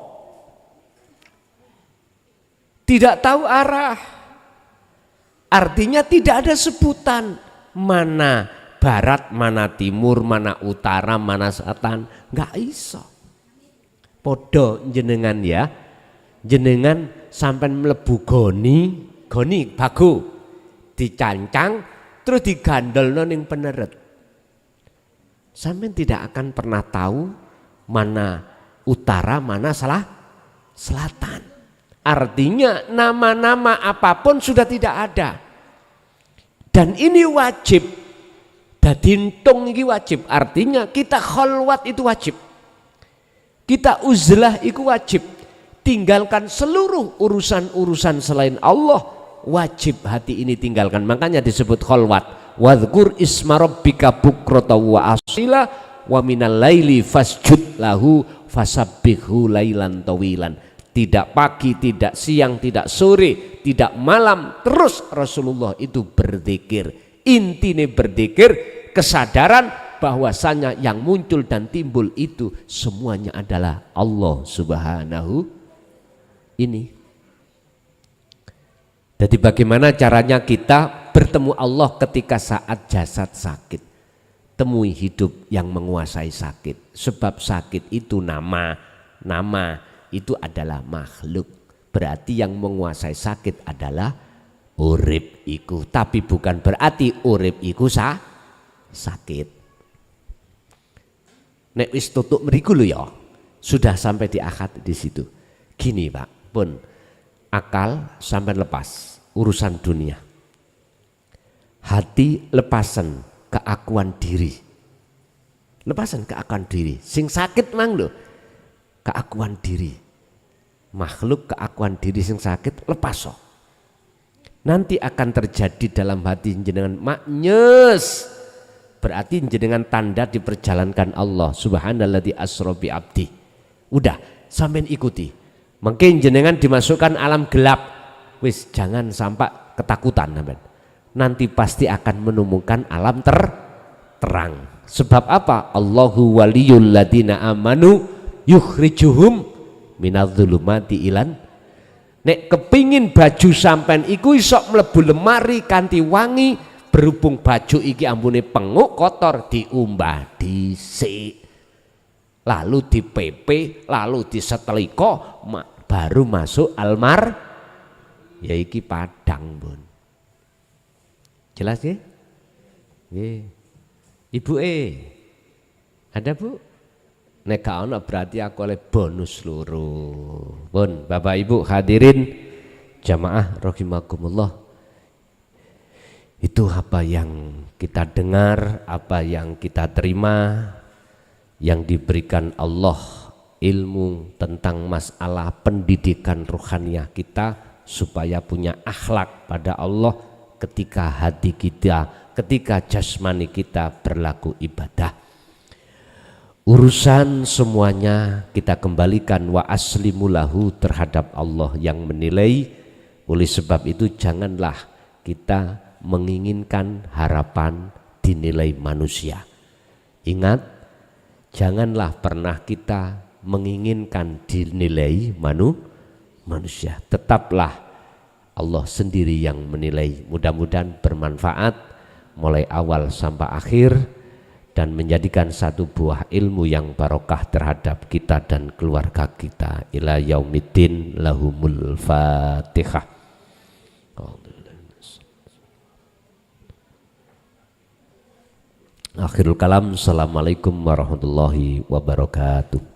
Tidak tahu arah. Artinya tidak ada sebutan mana barat, mana timur, mana utara, mana selatan. Enggak iso. Podo jenengan ya. Jenengan sampai mlebu goni bagu. Dicancang terus digandolno ning peneret. Sampai tidak akan pernah tahu mana utara, mana selatan. Artinya nama-nama apapun sudah tidak ada. Dan ini wajib. Dadintung ini wajib. Artinya kita kholwat itu wajib. Kita uzlah itu wajib. Tinggalkan seluruh urusan-urusan selain Allah. Wajib hati ini tinggalkan. Makanya disebut kholwat. wadhkur isma rabbika bukrata wa asila wa minal laili fasjud lahu fasabbihu lailan tawilan. Tidak pagi, tidak siang, tidak sore, tidak malam, terus Rasulullah itu berzikir. Intine berzikir, kesadaran bahwasanya yang muncul dan timbul itu semuanya adalah Allah Subhanahu ini. Jadi bagaimana caranya kita bertemu Allah ketika saat jasad sakit? Temui hidup yang menguasai sakit. Sebab sakit itu nama itu adalah makhluk. Berarti yang menguasai sakit adalah urip iku. Tapi bukan berarti urip iku sakit. Nek wis tutuk mriku lho ya. Sudah sampai di akad di situ. Gini Pak, pun akal sampai lepas urusan dunia. Hati lepasan keakuan diri. Lepasan keakuan diri. Sing sakit mang lho. Keakuan diri. Makhluk keakuan diri sing sakit lepas so. Nanti akan terjadi dalam hati jenengan maknyes. Berarti jenengan tanda diperjalankan Allah subhanalladzi asra bi abdi. Udah sampean ikuti. Mungkin jenengan dimasukkan alam gelap. Wis jangan sampai ketakutan sampean. Nanti pasti akan menemukan alam terang. Sebab apa? Allahu waliyul ladina amanu yukhrijuhum minadz-dzulumati ilan. Nek kepingin baju sampean iku iso mlebu lemari kanthi wangi, berhubung baju iki ambune penguk kotor diumbah dhisik. Lalu dipepe, lalu disetrika, baru masuk almar. Ya iki padang, Bun. Jelas ya? Nggih. Ibu ada Bu? Nek gak ono berarti aku oleh bonus loro. Pun Bapak Ibu hadirin jamaah rahimakumullah. Itu apa yang kita dengar, apa yang kita terima, yang diberikan Allah ilmu tentang masalah pendidikan ruhaniah kita supaya punya akhlak pada Allah ketika hati kita, ketika jasmani kita berlaku ibadah. Urusan semuanya kita kembalikan wa aslimulahu terhadap Allah yang menilai. Oleh sebab itu janganlah kita menginginkan harapan dinilai manusia. Ingat, janganlah pernah kita menginginkan dinilai manusia. Tetaplah Allah sendiri yang menilai. Mudah-mudahan bermanfaat mulai awal sampai akhir dan menjadikan satu buah ilmu yang barokah terhadap kita dan keluarga kita. Ila yaumiddin lahumul fatihah. Akhirul kalam. Assalamualaikum warahmatullahi wabarakatuh.